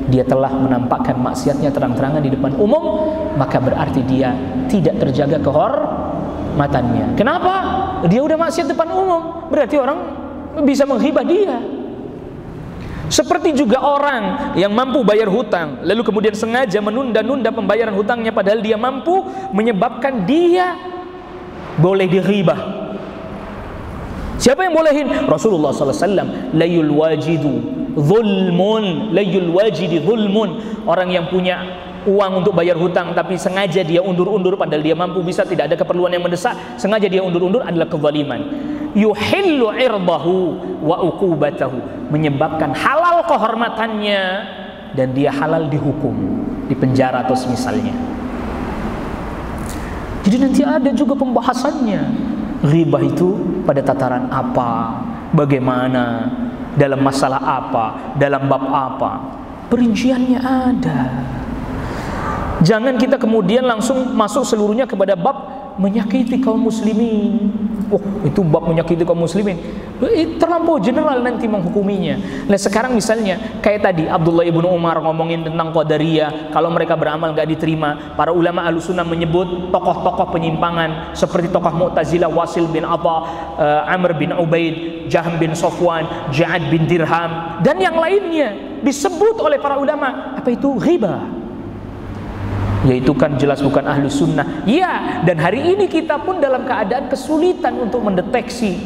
dia telah menampakkan maksiatnya terang-terangan di depan umum, maka berarti dia tidak terjaga kehormatannya. Kenapa? Dia udah maksiat depan umum, berarti orang bisa menghibah dia. Seperti juga orang yang mampu bayar hutang, lalu kemudian sengaja menunda-nunda pembayaran hutangnya padahal dia mampu, menyebabkan dia boleh dighibah. Siapa yang bolehin? Rasulullah SAW. Layul wajidu zulmun, layul wajidi zulmun. Orang yang punya uang untuk bayar hutang tapi sengaja dia undur-undur padahal dia mampu, bisa, tidak ada keperluan yang mendesak, sengaja dia undur-undur, adalah kezaliman. Yuhillu irdahu wa uqubatahu, menyebabkan halal kehormatannya dan dia halal dihukum, dipenjara atau semisalnya. Jadi nanti ada juga pembahasannya, ghibah itu pada tataran apa, bagaimana, dalam masalah apa, dalam bab apa, perinciannya ada. Jangan kita kemudian langsung masuk seluruhnya kepada bab menyakiti kaum muslimin. Oh, itu bab menyakiti kaum muslimin, terlampau general nanti menghukuminya. Nah sekarang misalnya kayak tadi Abdullah ibnu Umar ngomongin tentang Qadariyah, kalau mereka beramal gak diterima. Para ulama Ahlussunnah menyebut tokoh-tokoh penyimpangan seperti tokoh Mu'tazilah, Wasil bin Atha, Amr bin Ubaid, Jahm bin Safwan, Ja'ad bin Dirham, dan yang lainnya disebut oleh para ulama. Apa itu ghibah? Yaitu kan jelas bukan Ahlus Sunnah. Ya, dan hari ini kita pun dalam keadaan kesulitan untuk mendeteksi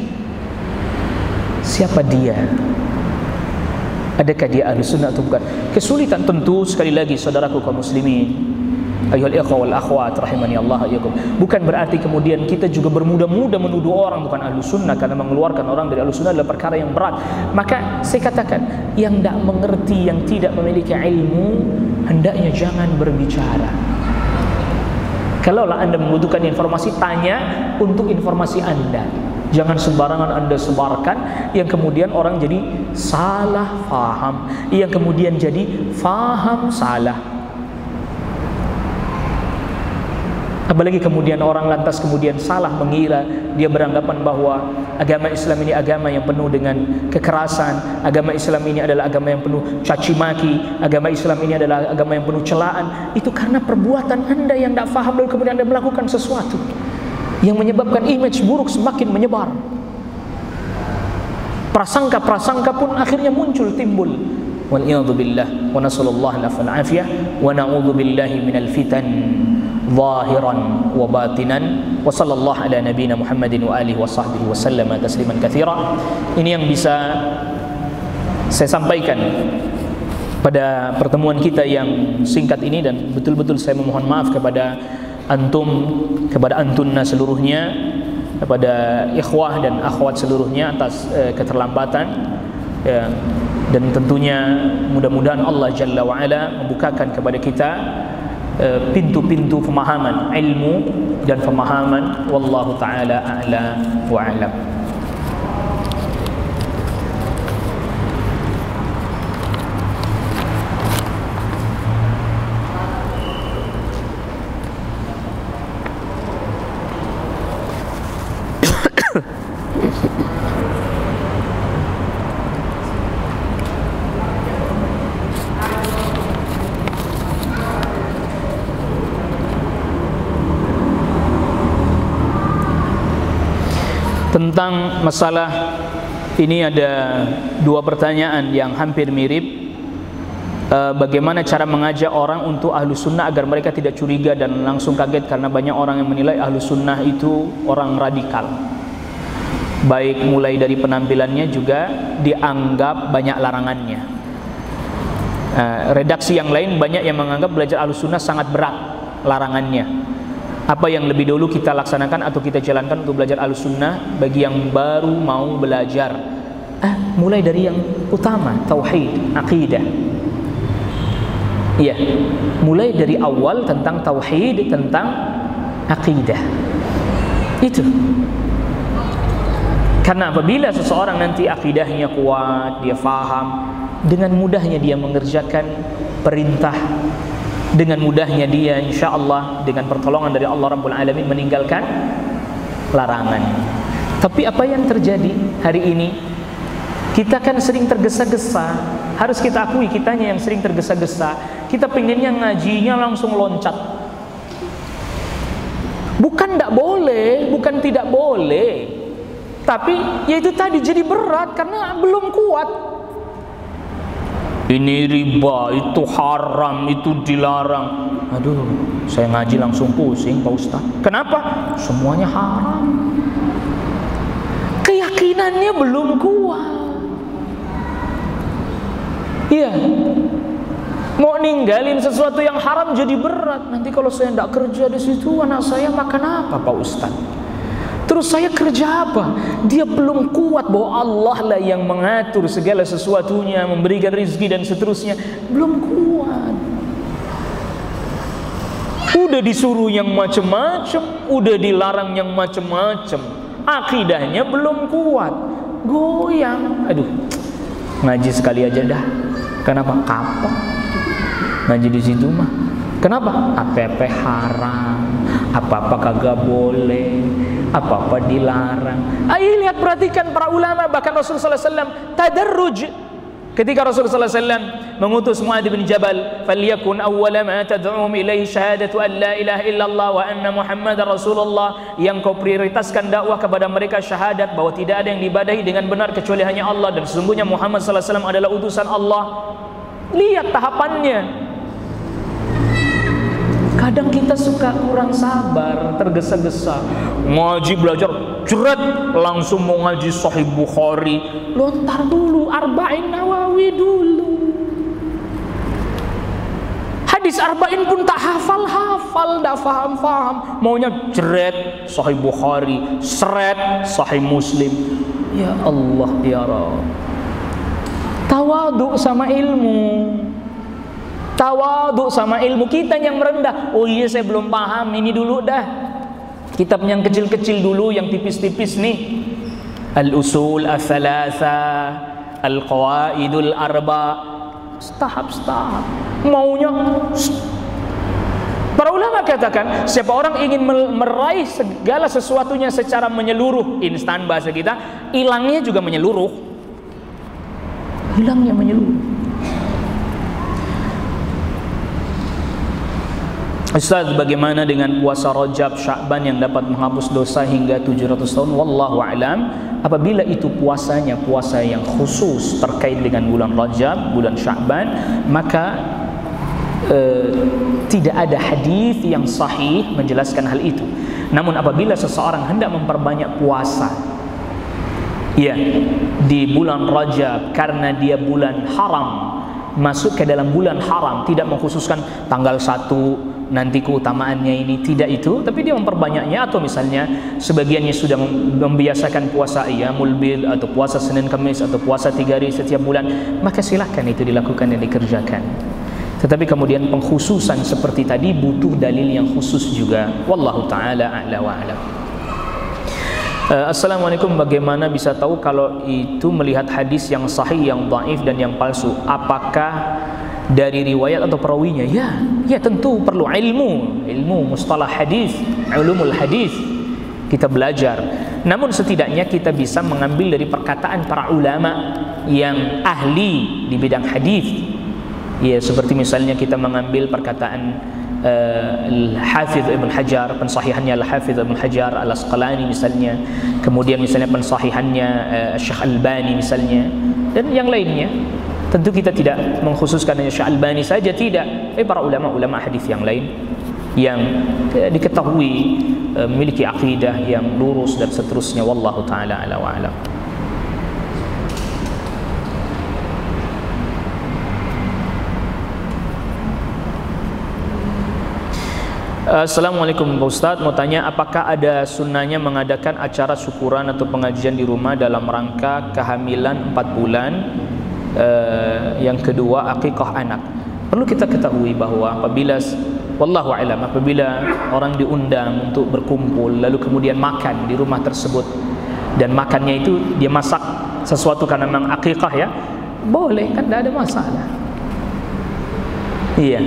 siapa dia. Adakah dia ahli sunnah atau bukan? Kesulitan tentu, sekali lagi saudaraku kaum muslimin, ayyuhal ikhwah wal akhwat rahimani Allah iyyakum, bukan berarti kemudian kita juga bermudah-mudah menuduh orang bukan ahli sunnah, karena mengeluarkan orang dari ahli sunnah adalah perkara yang berat. Maka saya katakan, yang tidak mengerti, yang tidak memiliki ilmu, hendaknya jangan berbicara. Kalaulah Anda membutuhkan informasi, tanya untuk informasi Anda. Jangan sembarangan Anda sebarkan yang kemudian orang jadi salah faham, yang kemudian jadi faham salah. Apalagi kemudian orang lantas kemudian salah mengira, dia beranggapan bahwa agama Islam ini agama yang penuh dengan kekerasan, agama Islam ini adalah agama yang penuh caci maki, agama Islam ini adalah agama yang penuh celaan. Itu karena perbuatan Anda yang tidak faham, lalu kemudian Anda melakukan sesuatu yang menyebabkan image buruk semakin menyebar. Prasangka-prasangka pun akhirnya muncul, timbul. Wal'iyadhu billah, wa nasallallahu alaihi afiyah, wa na'udhu billahi minal fitan zahiran wa batinan, wa sallallahu ala nabina Muhammadin wa alihi wa sahbihi wa sallama tasliman katsira. Ini yang bisa saya sampaikan pada pertemuan kita yang singkat ini, dan betul-betul saya memohon maaf kepada antum, kepada antunna seluruhnya, kepada ikhwah dan akhwat seluruhnya atas keterlambatan ya. Dan tentunya mudah-mudahan Allah Jalla wa'ala membukakan kepada kita pintu-pintu pemahaman ilmu dan pemahaman. Wallahu ta'ala a'la wa a'lam. Tentang masalah ini ada dua pertanyaan yang hampir mirip. Bagaimana cara mengajak orang untuk ahlu sunnah agar mereka tidak curiga dan langsung kaget, karena banyak orang yang menilai ahlu sunnah itu orang radikal, baik mulai dari penampilannya juga dianggap banyak larangannya. Redaksi yang lain banyak yang menganggap belajar ahlu sunnah sangat berat larangannya. Apa yang lebih dulu kita laksanakan atau kita jalankan untuk belajar Ahlussunnah bagi yang baru mau belajar? Mulai dari yang utama, tauhid, akidah. Iya, mulai dari awal tentang tauhid, tentang akidah. Itu. Karena apabila seseorang nanti akidahnya kuat, dia faham, dengan mudahnya dia mengerjakan perintah, dengan mudahnya dia insyaallah dengan pertolongan dari Allah Rabbul Alamin meninggalkan larangan. Tapi apa yang terjadi hari ini? Kita kan sering tergesa-gesa. Harus kita akui, kitanya yang sering tergesa-gesa. Kita pengennya ngajinya langsung loncat. Bukan tidak boleh, bukan tidak boleh, tapi ya itu tadi jadi berat karena belum kuat. Ini riba, itu haram, itu dilarang. Aduh, saya ngaji langsung pusing Pak Ustaz. Kenapa? Semuanya haram. Keyakinannya belum kuat. Iya. Mau ninggalin sesuatu yang haram jadi berat. Nanti kalau saya tidak kerja di situ, anak saya makan apa Pak Ustaz? Terus saya kerja apa? Dia belum kuat bahwa Allah lah yang mengatur segala sesuatunya, memberikan rezeki dan seterusnya. Belum kuat. Udah disuruh yang macam-macam, udah dilarang yang macam-macam. Akidahnya belum kuat, goyang. Aduh, ngaji sekali aja dah. Kenapa? Kapok ngaji di situ mah. Kenapa? Apa-apa haram, apa-apa kagak boleh, apa-apa dilarang. Ayo lihat, perhatikan para ulama, bahkan Rasulullah SAW tadarruj. Ketika Rasulullah SAW mengutus Mu'adz bin Jabal, "Falyakun awwala ma tad'um ilaihi syahadatu an la ilaha illallah wa anna Muhammadar Rasulullah." Yang kau prioritaskan dakwah kepada mereka syahadat bahwa tidak ada yang diibadahi dengan benar kecuali hanya Allah, dan sesungguhnya Muhammad SAW adalah utusan Allah. Lihat tahapannya. Kadang kita suka kurang sabar, tergesa-gesa. Ngaji belajar jeret langsung mau ngaji Sahih Bukhari. Lontar dulu Arba'in Nawawi dulu. Hadis Arba'in pun tak hafal-hafal, tak faham-faham. Maunya jeret Sahih Bukhari, seret Sahih Muslim. Ya Allah ya Rabb. Tawaduk sama ilmu. Tawaduk sama ilmu. Kita yang merendah. Oh iya saya belum paham, ini dulu dah. Kitab yang kecil-kecil dulu, yang tipis-tipis nih. Al-Usul Al-Thalatha, Al-Qawaidul Arba. Setahap-setahap. Maunya para ulama katakan, siapa orang ingin meraih segala sesuatunya secara menyeluruh, instan bahasa kita, hilangnya juga menyeluruh. Hilangnya menyeluruh. Ustaz, bagaimana dengan puasa Rajab, Sya'ban yang dapat menghapus dosa hingga 700 tahun? Wallahu a'lam. Apabila itu puasanya puasa yang khusus terkait dengan bulan Rajab, bulan Sya'ban, maka tidak ada hadis yang sahih menjelaskan hal itu. Namun apabila seseorang hendak memperbanyak puasa, ya, di bulan Rajab karena dia bulan haram, masuk ke dalam bulan haram, tidak mengkhususkan tanggal 1 nanti keutamaannya ini, tidak itu, tapi dia memperbanyaknya. Atau misalnya sebagiannya sudah membiasakan puasa Ayyamul Bid atau puasa Senin Kamis atau puasa 3 hari setiap bulan, maka silakan itu dilakukan dan dikerjakan. Tetapi kemudian pengkhususan seperti tadi butuh dalil yang khusus juga. Wallahu ta'ala a'la wa a'lam. Assalamualaikum, bagaimana bisa tahu kalau itu melihat hadis yang sahih, yang dhaif dan yang palsu? Apakah dari riwayat atau perawinya? Ya tentu perlu ilmu mustalah hadis, ulumul hadis kita belajar. Namun setidaknya kita bisa mengambil dari perkataan para ulama yang ahli di bidang hadis. Ya, seperti misalnya kita mengambil perkataan Al-Hafidh Ibn Hajar, pensahihannya Al-Hafidh Ibn Hajar Al-Asqalani misalnya, kemudian misalnya pensahihannya Syekh Albani misalnya, dan yang lainnya. Tentu kita tidak mengkhususkan hanya Syekh Albani saja, tidak. Para ulama-ulama hadis yang lain yang diketahui memiliki akidah yang lurus dan seterusnya. Wallahu ta'ala ala wa alam. Assalamualaikum Pak Ustadz, mau tanya apakah ada sunnahnya mengadakan acara syukuran atau pengajian di rumah dalam rangka kehamilan 4 bulan, yang kedua akikah anak. Perlu kita ketahui bahwa apabila wallahu a'lam, apabila orang diundang untuk berkumpul lalu kemudian makan di rumah tersebut, dan makannya itu dia masak sesuatu karena memang akikah, ya boleh, kan tidak ada masalah. Iya.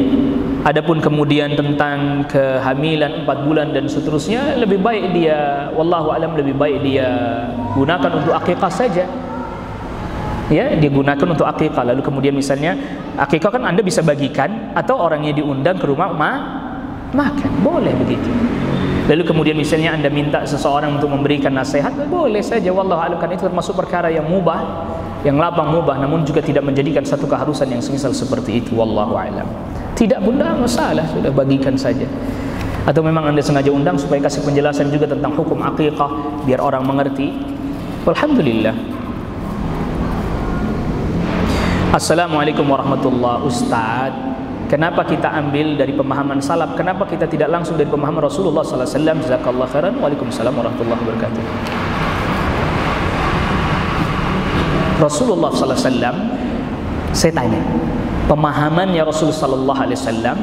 Adapun kemudian tentang kehamilan 4 bulan dan seterusnya, lebih baik dia, wallahu alam, lebih baik dia gunakan untuk akikah saja. Ya, dia gunakan untuk akikah. Lalu kemudian misalnya akikah kan Anda bisa bagikan, atau orangnya diundang ke rumah makan, boleh begitu. Lalu kemudian misalnya Anda minta seseorang untuk memberikan nasihat, boleh saja, wallahu alam, kan itu termasuk perkara yang mubah, yang lapang mubah, namun juga tidak menjadikan satu keharusan yang semisal seperti itu. Wallahu alam. Tidak bunda masalah, sudah bagikan saja. Atau memang Anda sengaja undang supaya kasih penjelasan juga tentang hukum akikah biar orang mengerti. Alhamdulillah. Assalamualaikum warahmatullahi wabarakatuh. Ustaz, kenapa kita ambil dari pemahaman salaf? Kenapa kita tidak langsung dari pemahaman Rasulullah sallallahu alaihi wasallam? Jazakallahu khairan. Waalaikumsalam warahmatullahi wabarakatuh. Rasulullah sallallahu alaihi wasallam, saya tanya, pemahamannya Rasulullah sallallahu alaihi wasallam,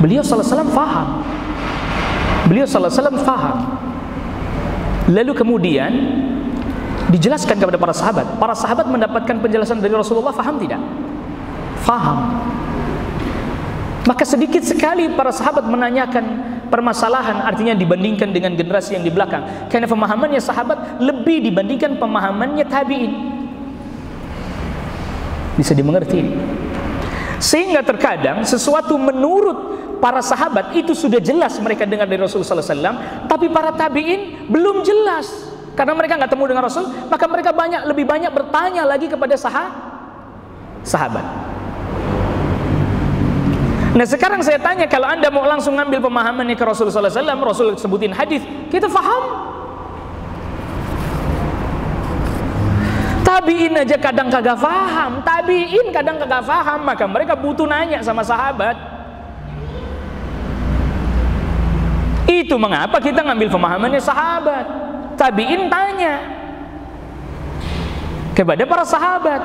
beliau sallallahu alaihi wasallam faham. Beliau sallallahu alaihi wasallam faham. Lalu kemudian dijelaskan kepada para sahabat. Para sahabat mendapatkan penjelasan dari Rasulullah, faham tidak? Faham. Maka sedikit sekali para sahabat menanyakan permasalahan, artinya dibandingkan dengan generasi yang di belakang, karena pemahamannya sahabat lebih dibandingkan pemahamannya tabi'in. Bisa dimengerti. Sehingga terkadang sesuatu menurut para sahabat itu sudah jelas mereka dengar dari Rasulullah SAW, tapi para tabi'in belum jelas. Karena mereka nggak temu dengan Rasul, maka mereka lebih banyak bertanya lagi kepada sahabat. Nah sekarang saya tanya, kalau Anda mau langsung ngambil pemahamannya ke Rasulullah SAW, Rasul sebutin hadis, kita faham. Tabi'in aja kadang kagak faham, maka mereka butuh nanya sama sahabat. Itu mengapa kita ngambil pemahamannya sahabat. Tabi'in tanya kepada para sahabat.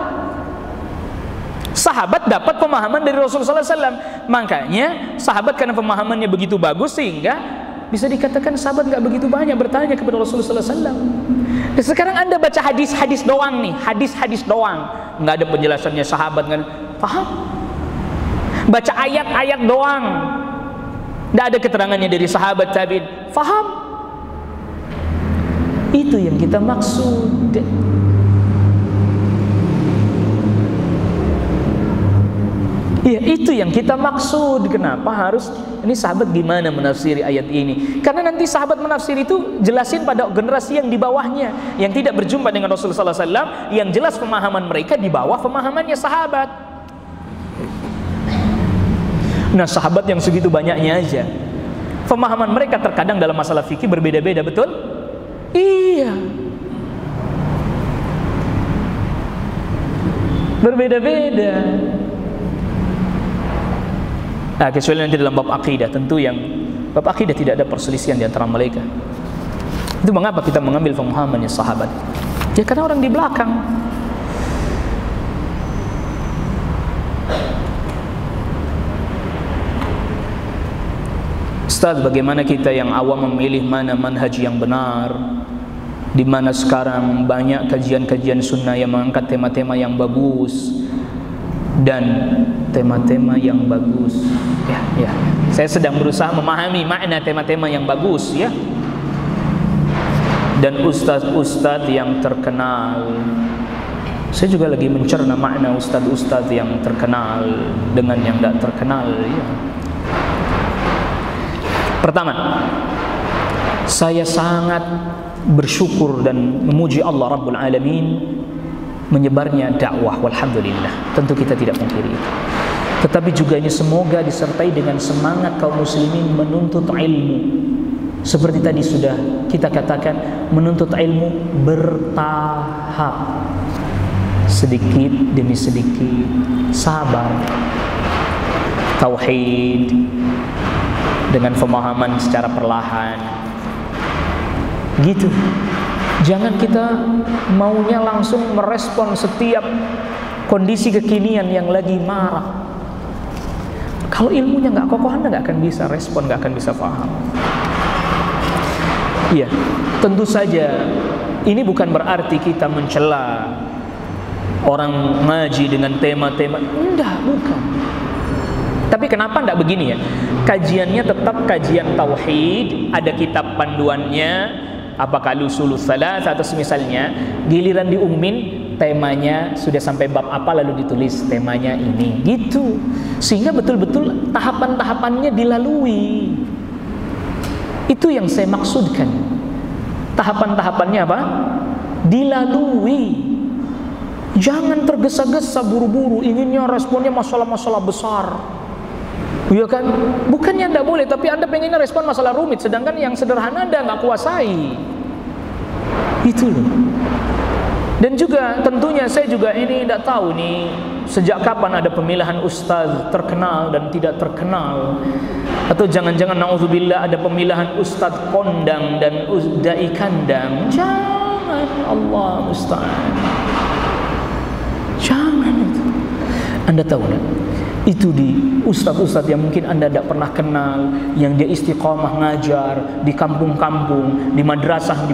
Sahabat dapat pemahaman dari Rasulullah SAW. Makanya sahabat karena pemahamannya begitu bagus sehingga bisa dikatakan sahabat nggak begitu banyak bertanya kepada Rasulullah SAW. Dan sekarang Anda baca hadis-hadis doang nih, hadis-hadis doang, nggak ada penjelasannya sahabat, nggak paham. Baca ayat-ayat doang, nggak ada keterangannya dari sahabat tabi'in, paham. Itu yang kita maksud. Iya, itu yang kita maksud. Kenapa harus ini sahabat gimana menafsiri ayat ini? Karena nanti sahabat menafsir itu jelasin pada generasi yang di bawahnya, yang tidak berjumpa dengan Rasulullah SAW, yang jelas pemahaman mereka di bawah pemahamannya sahabat. Nah, sahabat yang segitu banyaknya aja, pemahaman mereka terkadang dalam masalah fikih berbeda-beda, betul? Iya, berbeda-beda. Nah, kecuali nanti dalam bab akidah, tentu yang bab akidah tidak ada perselisihan di antara mereka. Itu mengapa kita mengambil pemahamannya sahabat? Ya karena orang di belakang. Ustaz, bagaimana kita yang awam memilih mana manhaj yang benar? Di mana sekarang banyak kajian-kajian sunnah yang mengangkat tema-tema yang bagus dan tema-tema yang bagus. Ya. Saya sedang berusaha memahami makna tema-tema yang bagus, ya. Dan ustaz-ustaz yang terkenal. Saya juga lagi mencerna makna ustaz-ustaz yang terkenal dengan yang tidak terkenal, ya. Pertama, saya sangat bersyukur dan memuji Allah Rabbul Alamin menyebarnya dakwah, walhamdulillah. Tentu kita tidak mungkiri itu. Tetapi juga ini semoga disertai dengan semangat kaum muslimin menuntut ilmu. Seperti tadi sudah kita katakan, menuntut ilmu bertahap, sedikit demi sedikit, sabar, tauhid dengan pemahaman secara perlahan, gitu. Jangan kita maunya langsung merespon setiap kondisi kekinian yang lagi marah. Kalau ilmunya nggak kokoh, Anda nggak akan bisa respon, nggak akan bisa paham. Iya, tentu saja ini bukan berarti kita mencela orang ngaji dengan tema-tema, enggak, bukan. Tapi kenapa enggak begini ya? Kajiannya tetap kajian tauhid, ada kitab panduannya, apakah usulus salat atau semisalnya. Giliran diumumin temanya sudah sampai bab apa lalu ditulis temanya ini, gitu. Sehingga betul-betul tahapan-tahapannya dilalui. Itu yang saya maksudkan. Tahapan-tahapannya apa? Dilalui. Jangan tergesa-gesa buru-buru inginnya responnya masalah-masalah besar. Iya kan? Bukannya tidak boleh, tapi Anda pengennya respon masalah rumit, sedangkan yang sederhana Anda nggak kuasai. Itu loh. Dan juga tentunya saya juga ini tidak tahu nih sejak kapan ada pemilihan ustaz terkenal dan tidak terkenal, atau jangan-jangan na'udzubillah ada pemilihan ustaz kondang dan dai kandang. Jangan, Allah musta'an. Jangan itu. Anda tahu kan? Itu di ustaz-ustaz yang mungkin Anda tidak pernah kenal, yang dia istiqamah ngajar di kampung-kampung, di madrasah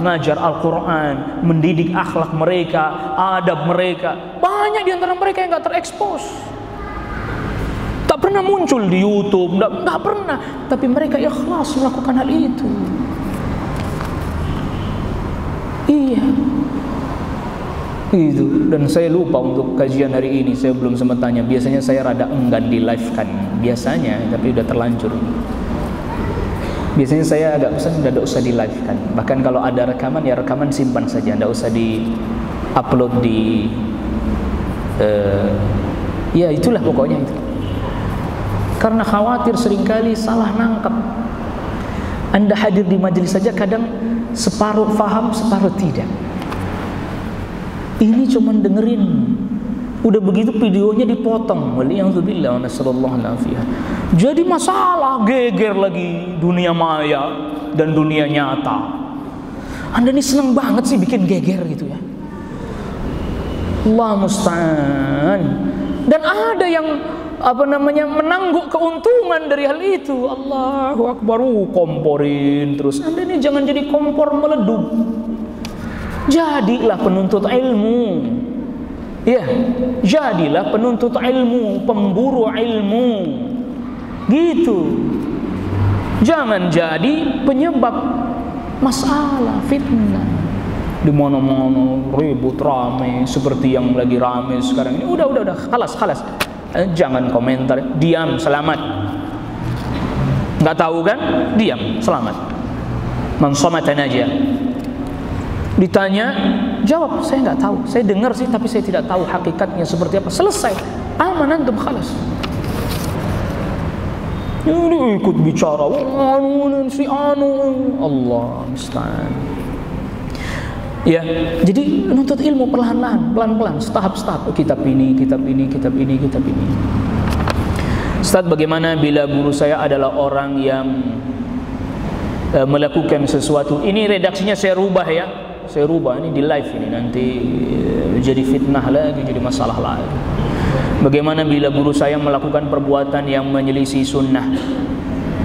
ngajar Al-Quran, mendidik akhlak mereka, adab mereka. Banyak di antara mereka yang nggak terekspos, tak pernah muncul di YouTube, nggak pernah. Tapi mereka ikhlas melakukan hal itu. Iya. Itu. Dan saya lupa untuk kajian hari ini, saya belum sempat tanya. Biasanya saya rada enggan di live kan biasanya, tapi udah terlanjur. Biasanya saya agak pesan tidak usah di live kan. Bahkan kalau ada rekaman ya rekaman simpan saja, tidak usah di upload di ya itulah pokoknya itu. Karena khawatir seringkali salah nangkep. Anda hadir di majelis saja kadang separuh faham separuh tidak. Ini cuman dengerin. Udah begitu videonya dipotong. Waliyahzubillah wa nasallallahu alaihi. Jadi masalah, geger lagi dunia maya dan dunia nyata. Anda ini senang banget sih bikin geger gitu ya. Allah musta'an. Dan ada yang menangguk keuntungan dari hal itu. Allahu akbar, komporin terus. Anda ini jangan jadi kompor meledup. Jadilah penuntut ilmu. Ya, jadilah penuntut ilmu, pemburu ilmu. Gitu. Jangan jadi penyebab masalah, fitnah. Di mana-mana ribut rame seperti yang lagi rame sekarang ini. Udah, khalas. Jangan komentar, diam, selamat. Enggak tahu kan? Diam, selamat. Man samata naja. Ditanya, jawab, saya enggak tahu. Saya dengar sih tapi saya tidak tahu hakikatnya seperti apa. Selesai. Aman antum, khalas. Ini ikut bicara, si Allah musta'an. Ya, jadi menuntut ilmu perlahan-lahan, pelan-pelan, setahap-setahap. Kitab ini. Ustaz, bagaimana bila guru saya adalah orang yang melakukan sesuatu? Ini redaksinya saya rubah ya. Saya rubah ini di live ini, nanti jadi fitnah lagi, jadi masalah lagi. Bagaimana bila guru saya melakukan perbuatan yang menyelisih sunnah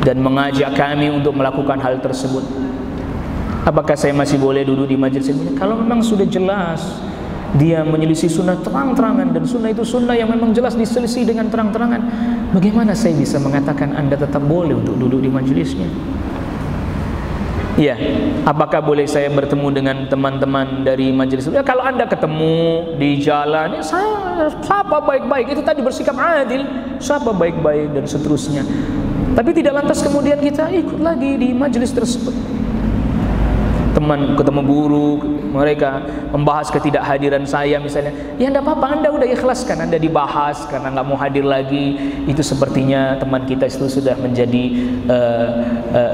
dan mengajak kami untuk melakukan hal tersebut? Apakah saya masih boleh duduk di majelis ini? Kalau memang sudah jelas dia menyelisih sunnah terang-terangan, dan sunnah itu sunnah yang memang jelas diselisih dengan terang-terangan, bagaimana saya bisa mengatakan Anda tetap boleh untuk duduk di majelisnya? Ya, apakah boleh saya bertemu dengan teman-teman dari majelis? Ya, kalau Anda ketemu di jalan, ya saya sapa baik-baik, itu tadi bersikap adil, sapa baik-baik dan seterusnya. Tapi tidak lantas kemudian kita ikut lagi di majelis tersebut. Teman ketemu guru, mereka membahas ketidakhadiran saya misalnya, ya tidak apa-apa, Anda udah ikhlaskan, Anda dibahas karena nggak mau hadir lagi. Itu sepertinya teman kita itu sudah menjadi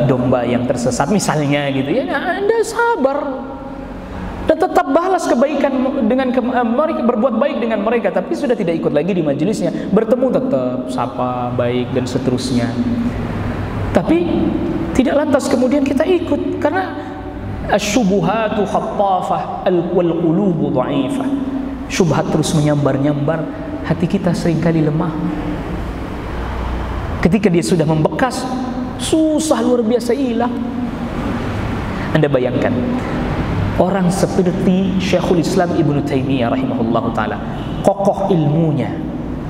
domba yang tersesat misalnya gitu ya. Nah, Anda sabar dan tetap balas kebaikan dengan mereka, berbuat baik dengan mereka, tapi sudah tidak ikut lagi di majelisnya. Bertemu tetap sapa baik dan seterusnya, tapi tidak lantas kemudian kita ikut, karena asyubuhatu khattafah wal qulubu dha'ifah. Syubhat terus menyambar-nyambar, hati kita seringkali lemah. Ketika dia sudah membekas, susah luar biasa hilang. Anda bayangkan orang seperti Syekhul Islam Ibnu Taimiyah rahimahullahu taala, kokoh ilmunya,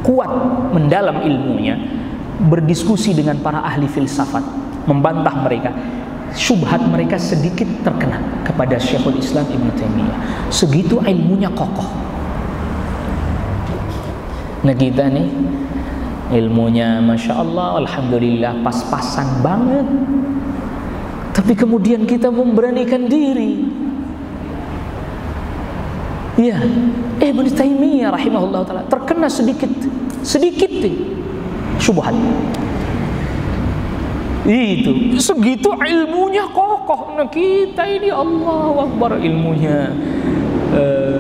kuat mendalam ilmunya, berdiskusi dengan para ahli filsafat, membantah mereka. Syubhat mereka sedikit terkena kepada Syekhul Islam Ibnu Taimiyah. Segitu ilmunya kokoh. Nah kita nih ilmunya Masya Allah, Alhamdulillah, pas-pasan banget. Tapi kemudian kita memberanikan diri. Ya, Ibnu Taimiyah rahimahullah ta'ala terkena sedikit syubhat. Itu segitu ilmunya kokoh. Nah kita ini Allahu Akbar, ilmunya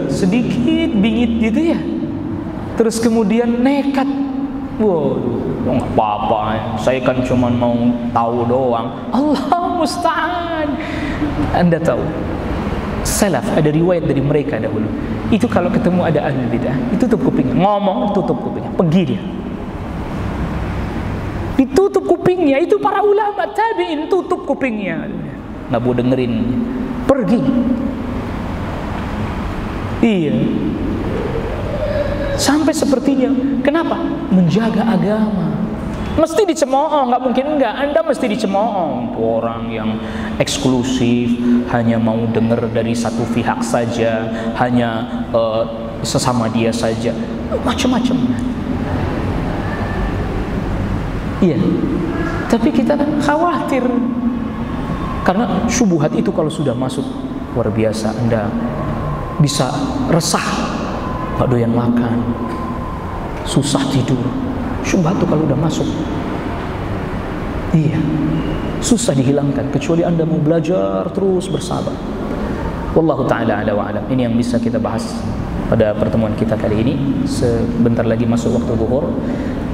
sedikit bingit gitu ya, terus kemudian nekat. Waduh, nggak apa-apa, saya kan cuma mau tahu doang. Allah musta'an. Anda tahu salaf, ada riwayat dari mereka dahulu, itu kalau ketemu ada ahli bidah, itu tutup kupingnya, ngomong tutup kupingnya, pergi dia, ditutup kupingnya. Itu para ulama tabi'in, tutup kupingnya, nggak mau dengerin, pergi. Iya, sampai sepertinya. Kenapa? Menjaga agama. Mesti dicemooh, nggak mungkin enggak. Anda mesti dicemooh. Itu orang yang eksklusif, hanya mau dengar dari satu pihak saja, hanya sesama dia saja, macam-macam. Iya, tapi kita kan khawatir karena syubhat itu kalau sudah masuk luar biasa. Anda bisa resah, nggak doyan makan, susah tidur. Syubhat itu kalau udah masuk, iya, susah dihilangkan kecuali Anda mau belajar terus bersabar. Wallahu ta'ala a'la wa a'lam. Ini yang bisa kita bahas pada pertemuan kita kali ini. Sebentar lagi masuk waktu zuhur.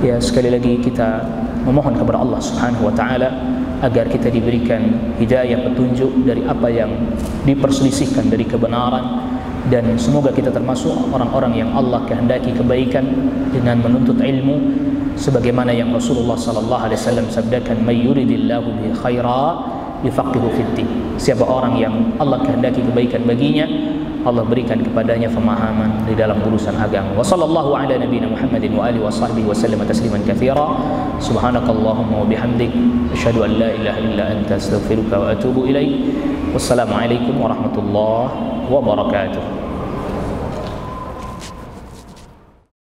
Ya, sekali lagi kita memohon kepada Allah Subhanahu wa taala agar kita diberikan hidayah petunjuk dari apa yang diperselisihkan dari kebenaran, dan semoga kita termasuk orang-orang yang Allah kehendaki kebaikan dengan menuntut ilmu sebagaimana yang Rasulullah sallallahu alaihi wasallam sabdakan, may yuridillahu bihi khaira yufaqihu fiddin. Siapa orang yang Allah kehendaki kebaikan baginya, Allah berikan kepadanya pemahaman di dalam urusan agama. Wa sallallahu ala nabiyyina Muhammadin wa alihi wa sahbihi wa sallam tasliman katsira. Subhanakallahumma wa bihamdik asyhadu an la ilaha illa anta astaghfiruka wa atubu ilaik. Wassalamu alaikum warahmatullahi wabarakatuh.